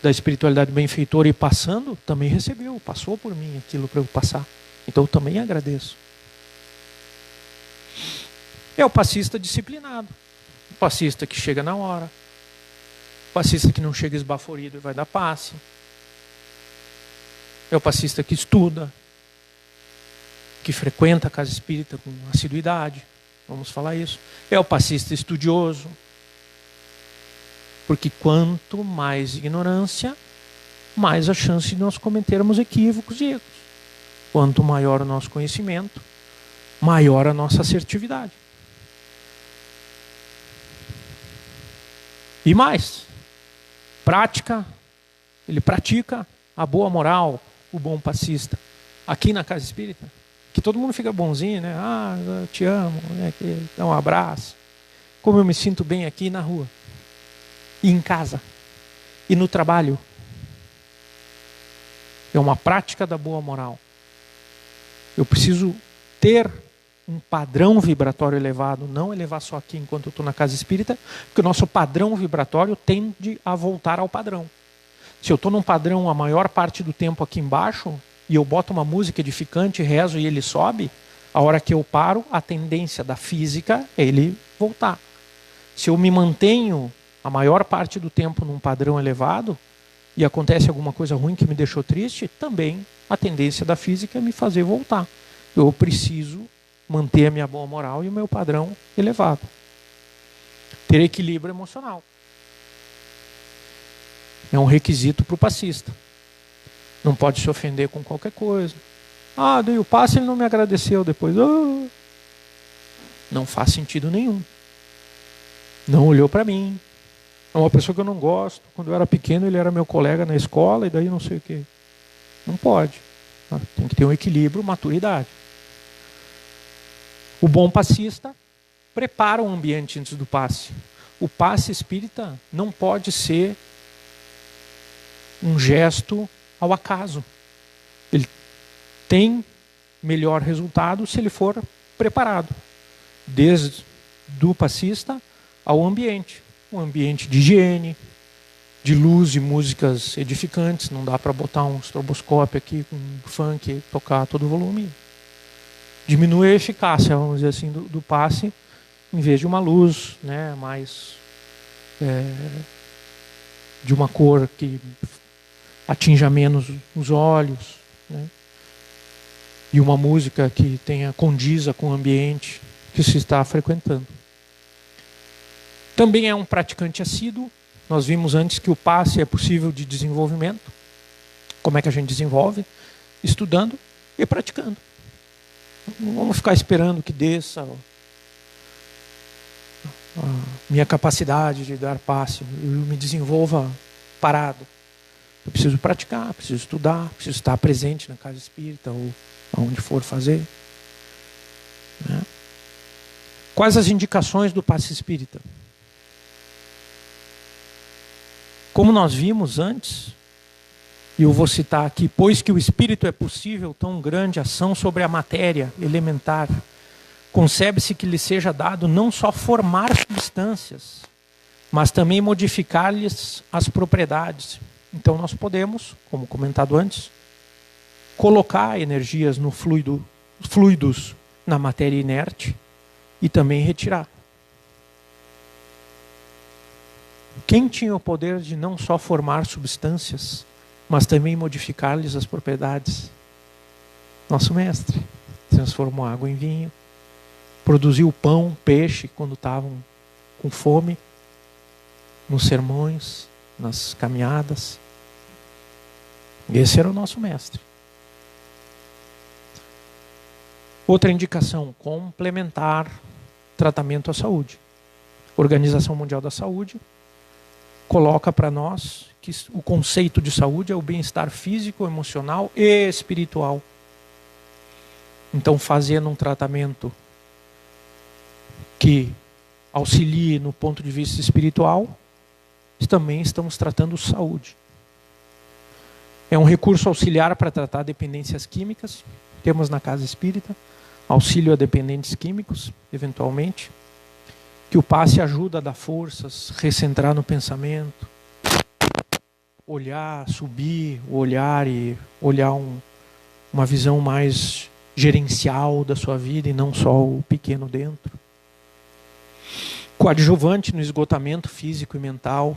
da espiritualidade benfeitora e passando, também recebeu, passou por mim aquilo para eu passar. Então eu também agradeço. É o passista disciplinado. O passista que chega na hora. O passista que não chega esbaforido e vai dar passe. É o passista que estuda. Que frequenta a casa espírita com assiduidade. Vamos falar isso. É o passista estudioso. Porque quanto mais ignorância, mais a chance de nós cometermos equívocos e erros. Quanto maior o nosso conhecimento, maior a nossa assertividade. E mais, ele pratica a boa moral, o bom passista. Aqui na casa espírita, que todo mundo fica bonzinho, né? Ah, eu te amo, né? Dá um abraço. Como eu me sinto bem aqui na rua. E em casa, e no trabalho. É uma prática da boa moral. Eu preciso ter um padrão vibratório elevado, não elevar só aqui enquanto eu estou na casa espírita, porque o nosso padrão vibratório tende a voltar ao padrão. Se eu estou num padrão a maior parte do tempo aqui embaixo, e eu boto uma música edificante, rezo e ele sobe, a hora que eu paro, a tendência da física é ele voltar. Se eu me mantenho a maior parte do tempo num padrão elevado e acontece alguma coisa ruim que me deixou triste, também a tendência da física é me fazer voltar. Eu preciso manter a minha boa moral e o meu padrão elevado. Ter equilíbrio emocional. É um requisito para o passista. Não pode se ofender com qualquer coisa. Ah, dei o passe e ele não me agradeceu depois. Oh. Não faz sentido nenhum. Não olhou para mim. É uma pessoa que eu não gosto. Quando eu era pequeno, ele era meu colega na escola e daí não sei o quê. Não pode. Tem que ter um equilíbrio, maturidade. O bom passista prepara o ambiente antes do passe. O passe espírita não pode ser um gesto ao acaso. Ele tem melhor resultado se ele for preparado. Desde do passista ao ambiente. Um ambiente de higiene, de luz e músicas edificantes. Não dá para botar um estroboscópio aqui com um funk e tocar a todo volume. Diminui a eficácia, vamos dizer assim, do passe, em vez de uma luz, né, mais de uma cor que atinja menos os olhos, né, e uma música que condiza com o ambiente que se está frequentando. Também é um praticante assíduo. Nós vimos antes que o passe é possível de desenvolvimento. Como é que a gente desenvolve? Estudando e praticando. Não vamos ficar esperando que desça a minha capacidade de dar passe, eu me desenvolva parado. Eu preciso praticar, preciso estudar, preciso estar presente na casa espírita ou aonde for fazer. Né? Quais as indicações do passe espírita? Como nós vimos antes, e eu vou citar aqui, pois que o espírito é possível tão grande ação sobre a matéria elementar, concebe-se que lhe seja dado não só formar substâncias, mas também modificar-lhes as propriedades. Então nós podemos, como comentado antes, colocar energias no fluidos na matéria inerte e também retirar. Quem tinha o poder de não só formar substâncias, mas também modificar-lhes as propriedades? Nosso mestre. Transformou água em vinho, produziu pão, peixe, quando estavam com fome, nos sermões, nas caminhadas. Esse era o nosso mestre. Outra indicação complementar: tratamento à saúde. Organização Mundial da Saúde coloca para nós que o conceito de saúde é o bem-estar físico, emocional e espiritual. Então, fazendo um tratamento que auxilie no ponto de vista espiritual, também estamos tratando saúde. É um recurso auxiliar para tratar dependências químicas. Temos na Casa Espírita auxílio a dependentes químicos, eventualmente, que o passe ajuda a dar forças, recentrar no pensamento, olhar, subir o olhar e olhar uma visão mais gerencial da sua vida e não só o pequeno dentro. Coadjuvante no esgotamento físico e mental,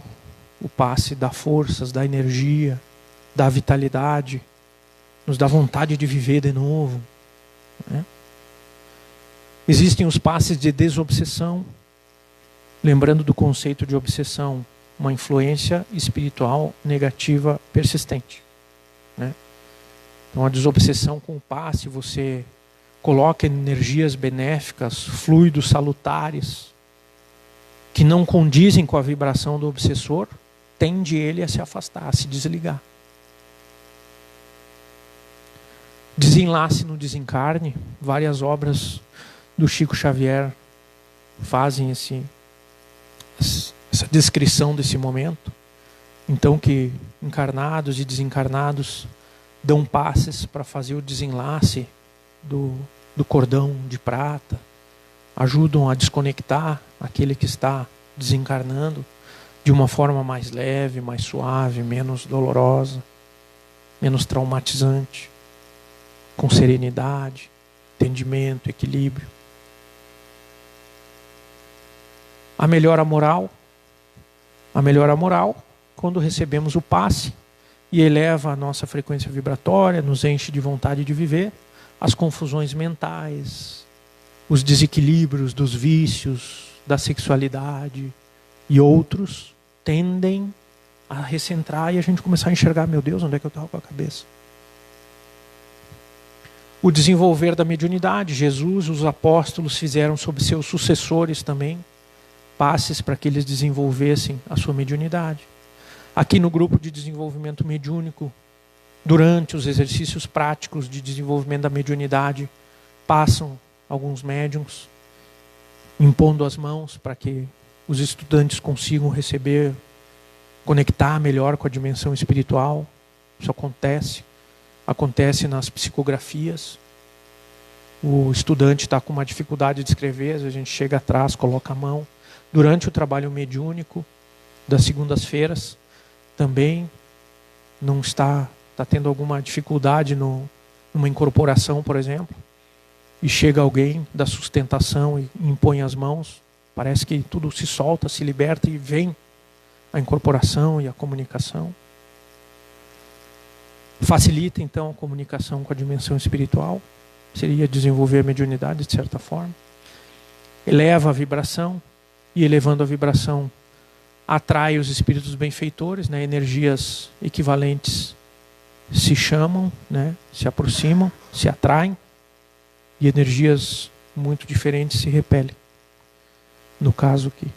o passe dá forças, dá energia, dá vitalidade, nos dá vontade de viver de novo, né? Existem os passes de desobsessão, lembrando do conceito de obsessão, uma influência espiritual negativa persistente, né? Então a desobsessão com o passe, você coloca energias benéficas, fluidos salutares, que não condizem com a vibração do obsessor, tende ele a se afastar, a se desligar. Desenlace no desencarne, várias obras do Chico Xavier fazem essa descrição desse momento. Então que encarnados e desencarnados dão passes para fazer o desenlace do cordão de prata, ajudam a desconectar aquele que está desencarnando de uma forma mais leve, mais suave, menos dolorosa, menos traumatizante, com serenidade, entendimento, equilíbrio. A melhora moral, quando recebemos o passe e eleva a nossa frequência vibratória, nos enche de vontade de viver, as confusões mentais, os desequilíbrios dos vícios, da sexualidade e outros tendem a recentrar e a gente começar a enxergar, meu Deus, onde é que eu estava com a cabeça? O desenvolver da mediunidade, Jesus, os apóstolos fizeram sobre seus sucessores também passes para que eles desenvolvessem a sua mediunidade. Aqui no grupo de desenvolvimento mediúnico, durante os exercícios práticos de desenvolvimento da mediunidade, passam alguns médiuns impondo as mãos para que os estudantes consigam receber, conectar melhor com a dimensão espiritual. Isso acontece nas psicografias. O estudante está com uma dificuldade de escrever, a gente chega atrás, coloca a mão. Durante o trabalho mediúnico das segundas-feiras, também não está tendo alguma dificuldade numa incorporação, por exemplo, e chega alguém da sustentação e impõe as mãos, parece que tudo se solta, se liberta e vem a incorporação e a comunicação. Facilita então a comunicação com a dimensão espiritual, seria desenvolver a mediunidade de certa forma. Eleva a vibração, e elevando a vibração atrai os espíritos benfeitores, né? Energias equivalentes se chamam, né? Se aproximam, se atraem, e energias muito diferentes se repelem. No caso aqui.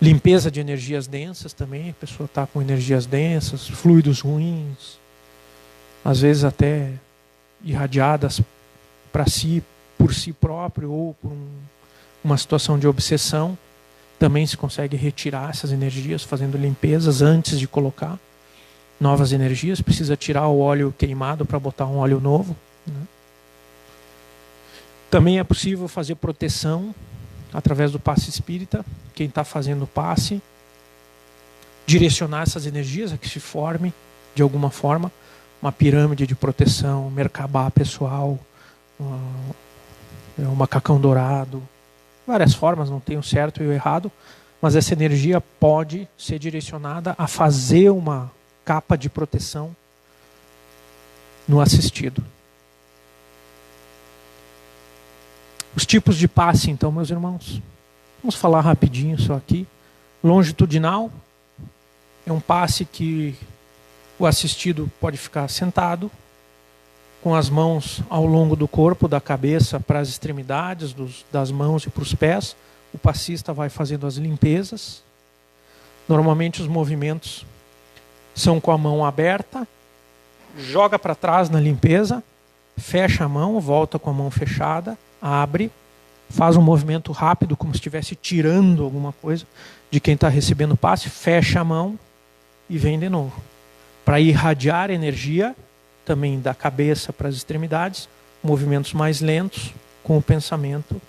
Limpeza de energias densas também, a pessoa está com energias densas, fluidos ruins, às vezes até irradiadas para si, por si próprio, ou por uma situação de obsessão, também se consegue retirar essas energias, fazendo limpezas antes de colocar novas energias. Precisa tirar o óleo queimado para botar um óleo novo, né? Também é possível fazer proteção através do passe espírita. Quem está fazendo o passe, direcionar essas energias a que se forme, de alguma forma, uma pirâmide de proteção, Merkabah pessoal, um macacão dourado, várias formas, não tem o certo e o errado, mas essa energia pode ser direcionada a fazer uma capa de proteção no assistido. Os tipos de passe, então, meus irmãos. Vamos falar rapidinho só aqui. Longitudinal é um passe que o assistido pode ficar sentado, com as mãos ao longo do corpo, da cabeça para as extremidades, das mãos e para os pés. O passista vai fazendo as limpezas. Normalmente os movimentos são com a mão aberta, joga para trás na limpeza, fecha a mão, volta com a mão fechada, abre, faz um movimento rápido, como se estivesse tirando alguma coisa de quem está recebendo o passe, fecha a mão e vem de novo. Para irradiar energia, também da cabeça para as extremidades, movimentos mais lentos, com o pensamento,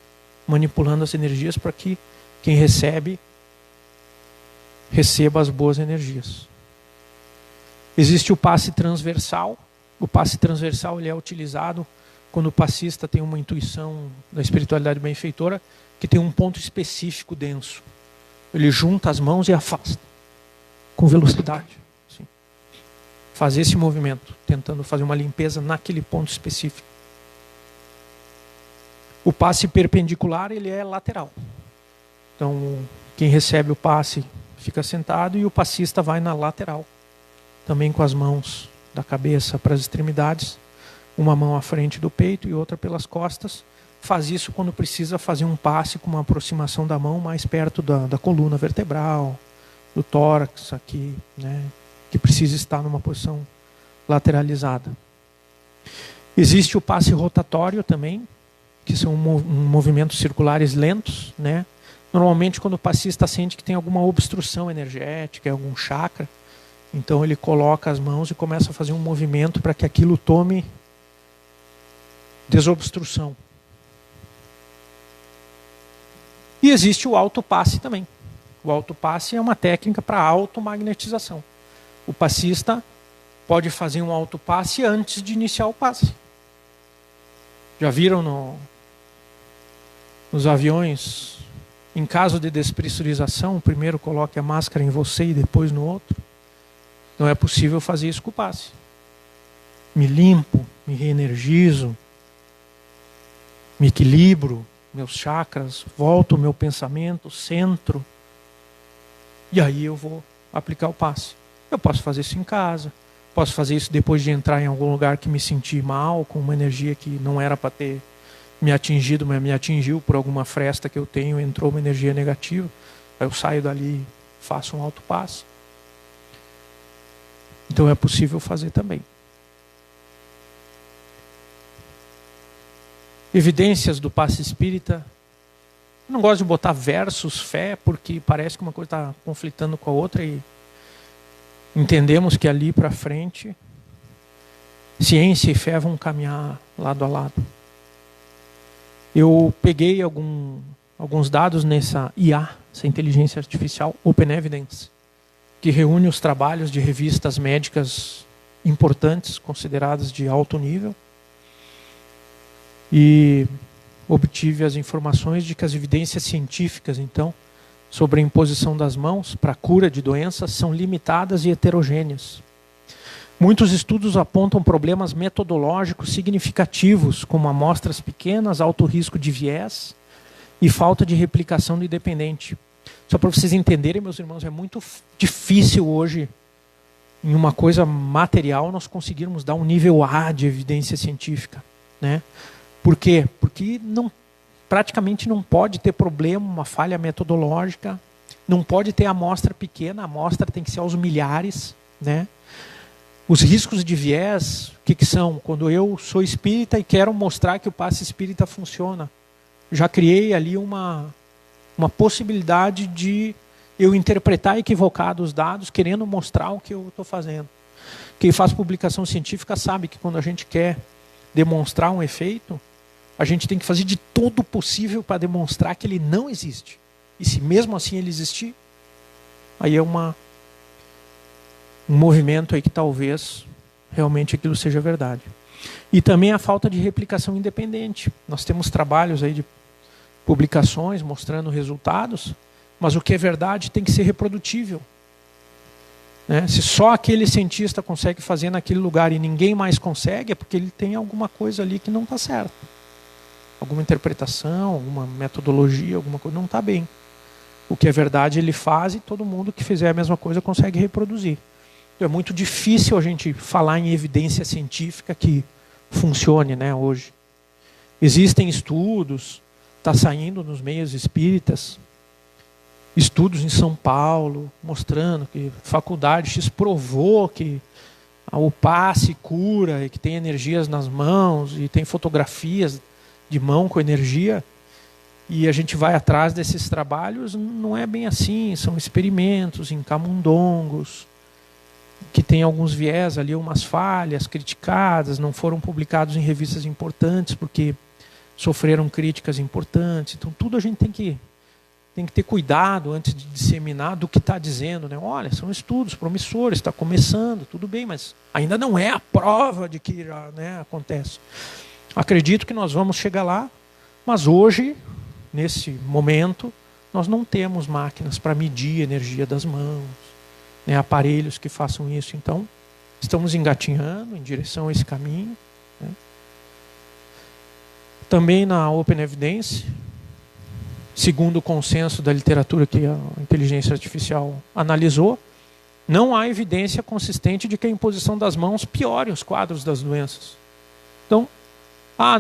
manipulando as energias para que quem receba as boas energias. Existe o passe transversal. O passe transversal ele é utilizado quando o passista tem uma intuição da espiritualidade benfeitora que tem um ponto específico denso. Ele junta as mãos e afasta com velocidade. Assim. Faz esse movimento, tentando fazer uma limpeza naquele ponto específico. O passe perpendicular ele é lateral. Então, quem recebe o passe fica sentado e o passista vai na lateral. Também com as mãos da cabeça para as extremidades. Uma mão à frente do peito e outra pelas costas. Faz isso quando precisa fazer um passe com uma aproximação da mão mais perto da coluna vertebral, do tórax aqui, né, que precisa estar numa posição lateralizada. Existe o passe rotatório também, que são movimentos circulares lentos, né? Normalmente quando o passista sente que tem alguma obstrução energética, algum chakra, então ele coloca as mãos e começa a fazer um movimento para que aquilo tome desobstrução. E existe o autopasse também. O autopasse é uma técnica para automagnetização. O passista pode fazer um autopasse antes de iniciar o passe. Já viram nos aviões, em caso de despressurização, primeiro coloque a máscara em você e depois no outro? Não é possível fazer isso com o passe. Me limpo, me reenergizo, me equilibro, meus chakras, volto o meu pensamento, centro, e aí eu vou aplicar o passe. Eu posso fazer isso em casa, posso fazer isso depois de entrar em algum lugar que me senti mal, com uma energia que não era para ter me atingido, mas me atingiu por alguma fresta que eu tenho, entrou uma energia negativa, aí eu saio dali, faço um autopasse. Então é possível fazer também. Evidências do passe espírita. Eu não gosto de botar versus fé, porque parece que uma coisa está conflitando com a outra e entendemos que ali para frente ciência e fé vão caminhar lado a lado. Eu peguei alguns dados nessa IA, essa inteligência artificial, Open Evidence, que reúne os trabalhos de revistas médicas importantes, consideradas de alto nível, e obtive as informações de que as evidências científicas, então, sobre a imposição das mãos para a cura de doenças são limitadas e heterogêneas. Muitos estudos apontam problemas metodológicos significativos, como amostras pequenas, alto risco de viés e falta de replicação do independente. Só para vocês entenderem, meus irmãos, é muito difícil hoje, em uma coisa material, nós conseguirmos dar um nível A de evidência científica, né? Por quê? Porque praticamente não pode ter problema, uma falha metodológica, não pode ter amostra pequena, a amostra tem que ser aos milhares, né? Os riscos de viés, o que são? Quando eu sou espírita e quero mostrar que o passe espírita funciona, já criei ali uma possibilidade de eu interpretar equivocado os dados, querendo mostrar o que eu estou fazendo. Quem faz publicação científica sabe que quando a gente quer demonstrar um efeito, a gente tem que fazer de todo o possível para demonstrar que ele não existe. E se mesmo assim ele existir, aí é um movimento aí que talvez realmente aquilo seja verdade. E também a falta de replicação independente. Nós temos trabalhos aí de publicações mostrando resultados, Mas o que é verdade tem que ser reprodutível. Né? Se só aquele cientista consegue fazer naquele lugar e ninguém mais consegue, é porque ele tem alguma coisa ali que não está certa. Alguma interpretação, alguma metodologia, alguma coisa não está bem. O que é verdade ele faz e todo mundo que fizer a mesma coisa consegue reproduzir. Então é muito difícil a gente falar em evidência científica que funcione, né, hoje. Existem estudos, está saindo nos meios espíritas, estudos em São Paulo, mostrando que a faculdade X provou que o passe cura e que tem energias nas mãos e tem fotografias de mão com energia. E a gente vai atrás desses trabalhos, não é bem assim, são experimentos em camundongos, que tem alguns viés ali, umas falhas criticadas, não foram publicados em revistas importantes, porque sofreram críticas importantes. Então tudo a gente tem que ter cuidado antes de disseminar do que está dizendo. Né? Olha, são estudos promissores, está começando, tudo bem, mas ainda não é a prova de que já, né, acontece. Acredito que nós vamos chegar lá, mas hoje, nesse momento, nós não temos máquinas para medir a energia das mãos, né, aparelhos que façam isso. Então, estamos engatinhando em direção a esse caminho. Né? Também na Open Evidence, segundo o consenso da literatura que a inteligência artificial analisou, não há evidência consistente de que a imposição das mãos piore os quadros das doenças. Então,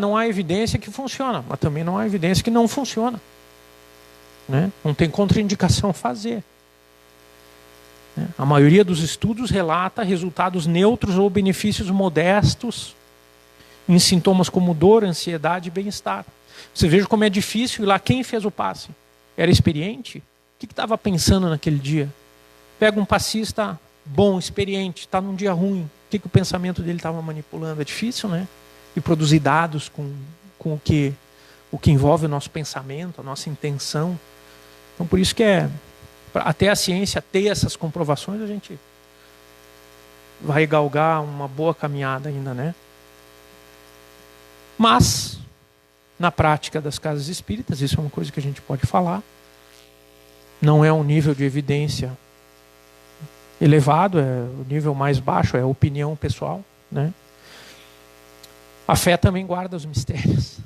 não há evidência que funciona, mas também não há evidência que não funciona. Né? Não tem contraindicação a fazer. Né? A maioria dos estudos relata resultados neutros ou benefícios modestos em sintomas como dor, ansiedade e bem-estar. Você veja como é difícil ir lá. Quem fez o passe? Era experiente? O que estava pensando naquele dia? Pega um passista bom, experiente, está num dia ruim. O que o pensamento dele estava manipulando? É difícil, né? E produzir dados com o que envolve o nosso pensamento, a nossa intenção. Então, por isso que até a ciência ter essas comprovações, a gente vai galgar uma boa caminhada ainda, né? Mas, na prática das casas espíritas, isso é uma coisa que a gente pode falar, não é um nível de evidência elevado, o nível mais baixo é a opinião pessoal, né? A fé também guarda os mistérios.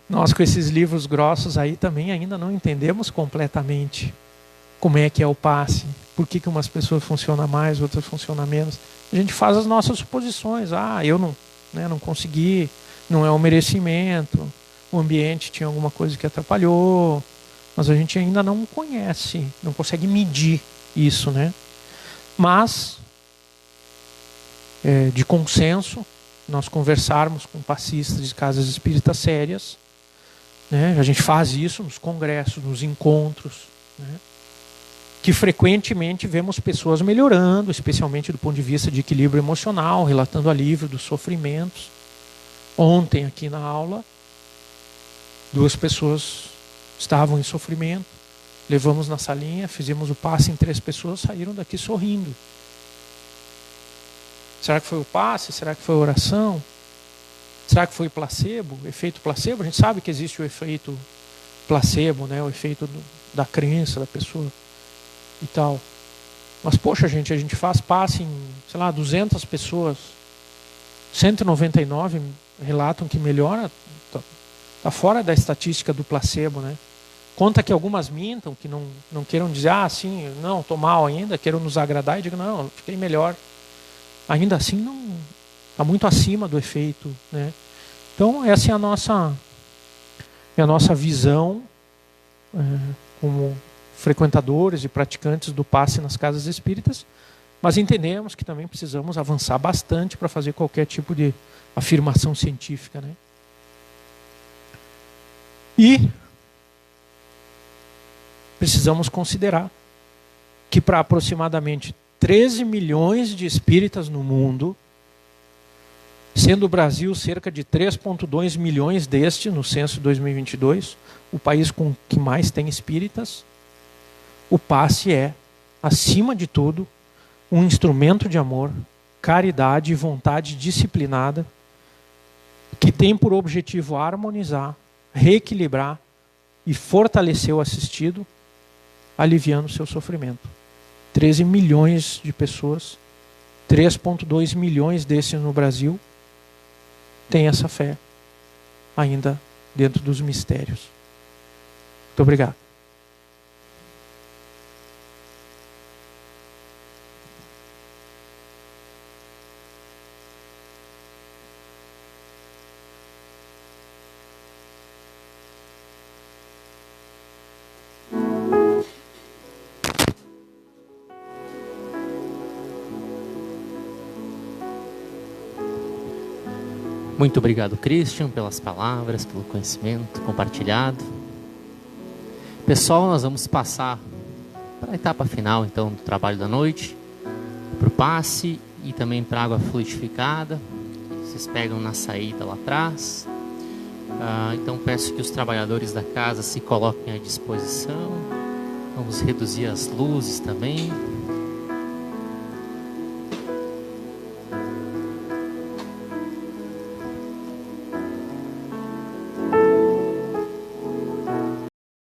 Nós com esses livros grossos aí também ainda não entendemos completamente como é que é o passe, por que umas pessoas funcionam mais, outras funcionam menos. A gente faz as nossas suposições. Eu não consegui, não é o merecimento, o ambiente tinha alguma coisa que atrapalhou, mas a gente ainda não conhece, não consegue medir isso, né? Mas, de consenso, nós conversarmos com passistas de casas espíritas sérias, né? A gente faz isso nos congressos, nos encontros, né? Que frequentemente vemos pessoas melhorando, especialmente do ponto de vista de equilíbrio emocional, relatando alívio dos sofrimentos. Ontem, aqui na aula, 2 pessoas estavam em sofrimento, levamos na salinha, fizemos o passe em 3 pessoas, saíram daqui sorrindo. Será que foi o passe? Será que foi a oração? Será que foi placebo? Efeito placebo? A gente sabe que existe o efeito placebo, né? O efeito da crença da pessoa e tal. Mas, poxa, a gente faz passe em, 200 pessoas. 199 relatam que melhora. Está fora da estatística do placebo, né? Conta que algumas mintam, que não queiram dizer, sim, não, estou mal ainda, queiram nos agradar, e digam, não, fiquei melhor. Ainda assim, não está muito acima do efeito, né? Então, essa é a nossa visão como frequentadores e praticantes do passe nas casas espíritas, mas entendemos que também precisamos avançar bastante para fazer qualquer tipo de afirmação científica, né? E precisamos considerar que para aproximadamente 13 milhões de espíritas no mundo, sendo o Brasil cerca de 3,2 milhões no censo de 2022, o país com que mais tem espíritas, o passe é, acima de tudo, um instrumento de amor, caridade e vontade disciplinada que tem por objetivo harmonizar, reequilibrar e fortalecer o assistido aliviando o seu sofrimento. 13 milhões de pessoas, 3,2 milhões desses no Brasil, têm essa fé ainda dentro dos mistérios. Muito obrigado. Muito obrigado, Christian, pelas palavras, pelo conhecimento compartilhado. Pessoal, nós vamos passar para a etapa final, então, do trabalho da noite, para o passe e também para a água fluidificada. Vocês pegam na saída lá atrás. Então, peço que os trabalhadores da casa se coloquem à disposição. Vamos reduzir as luzes também.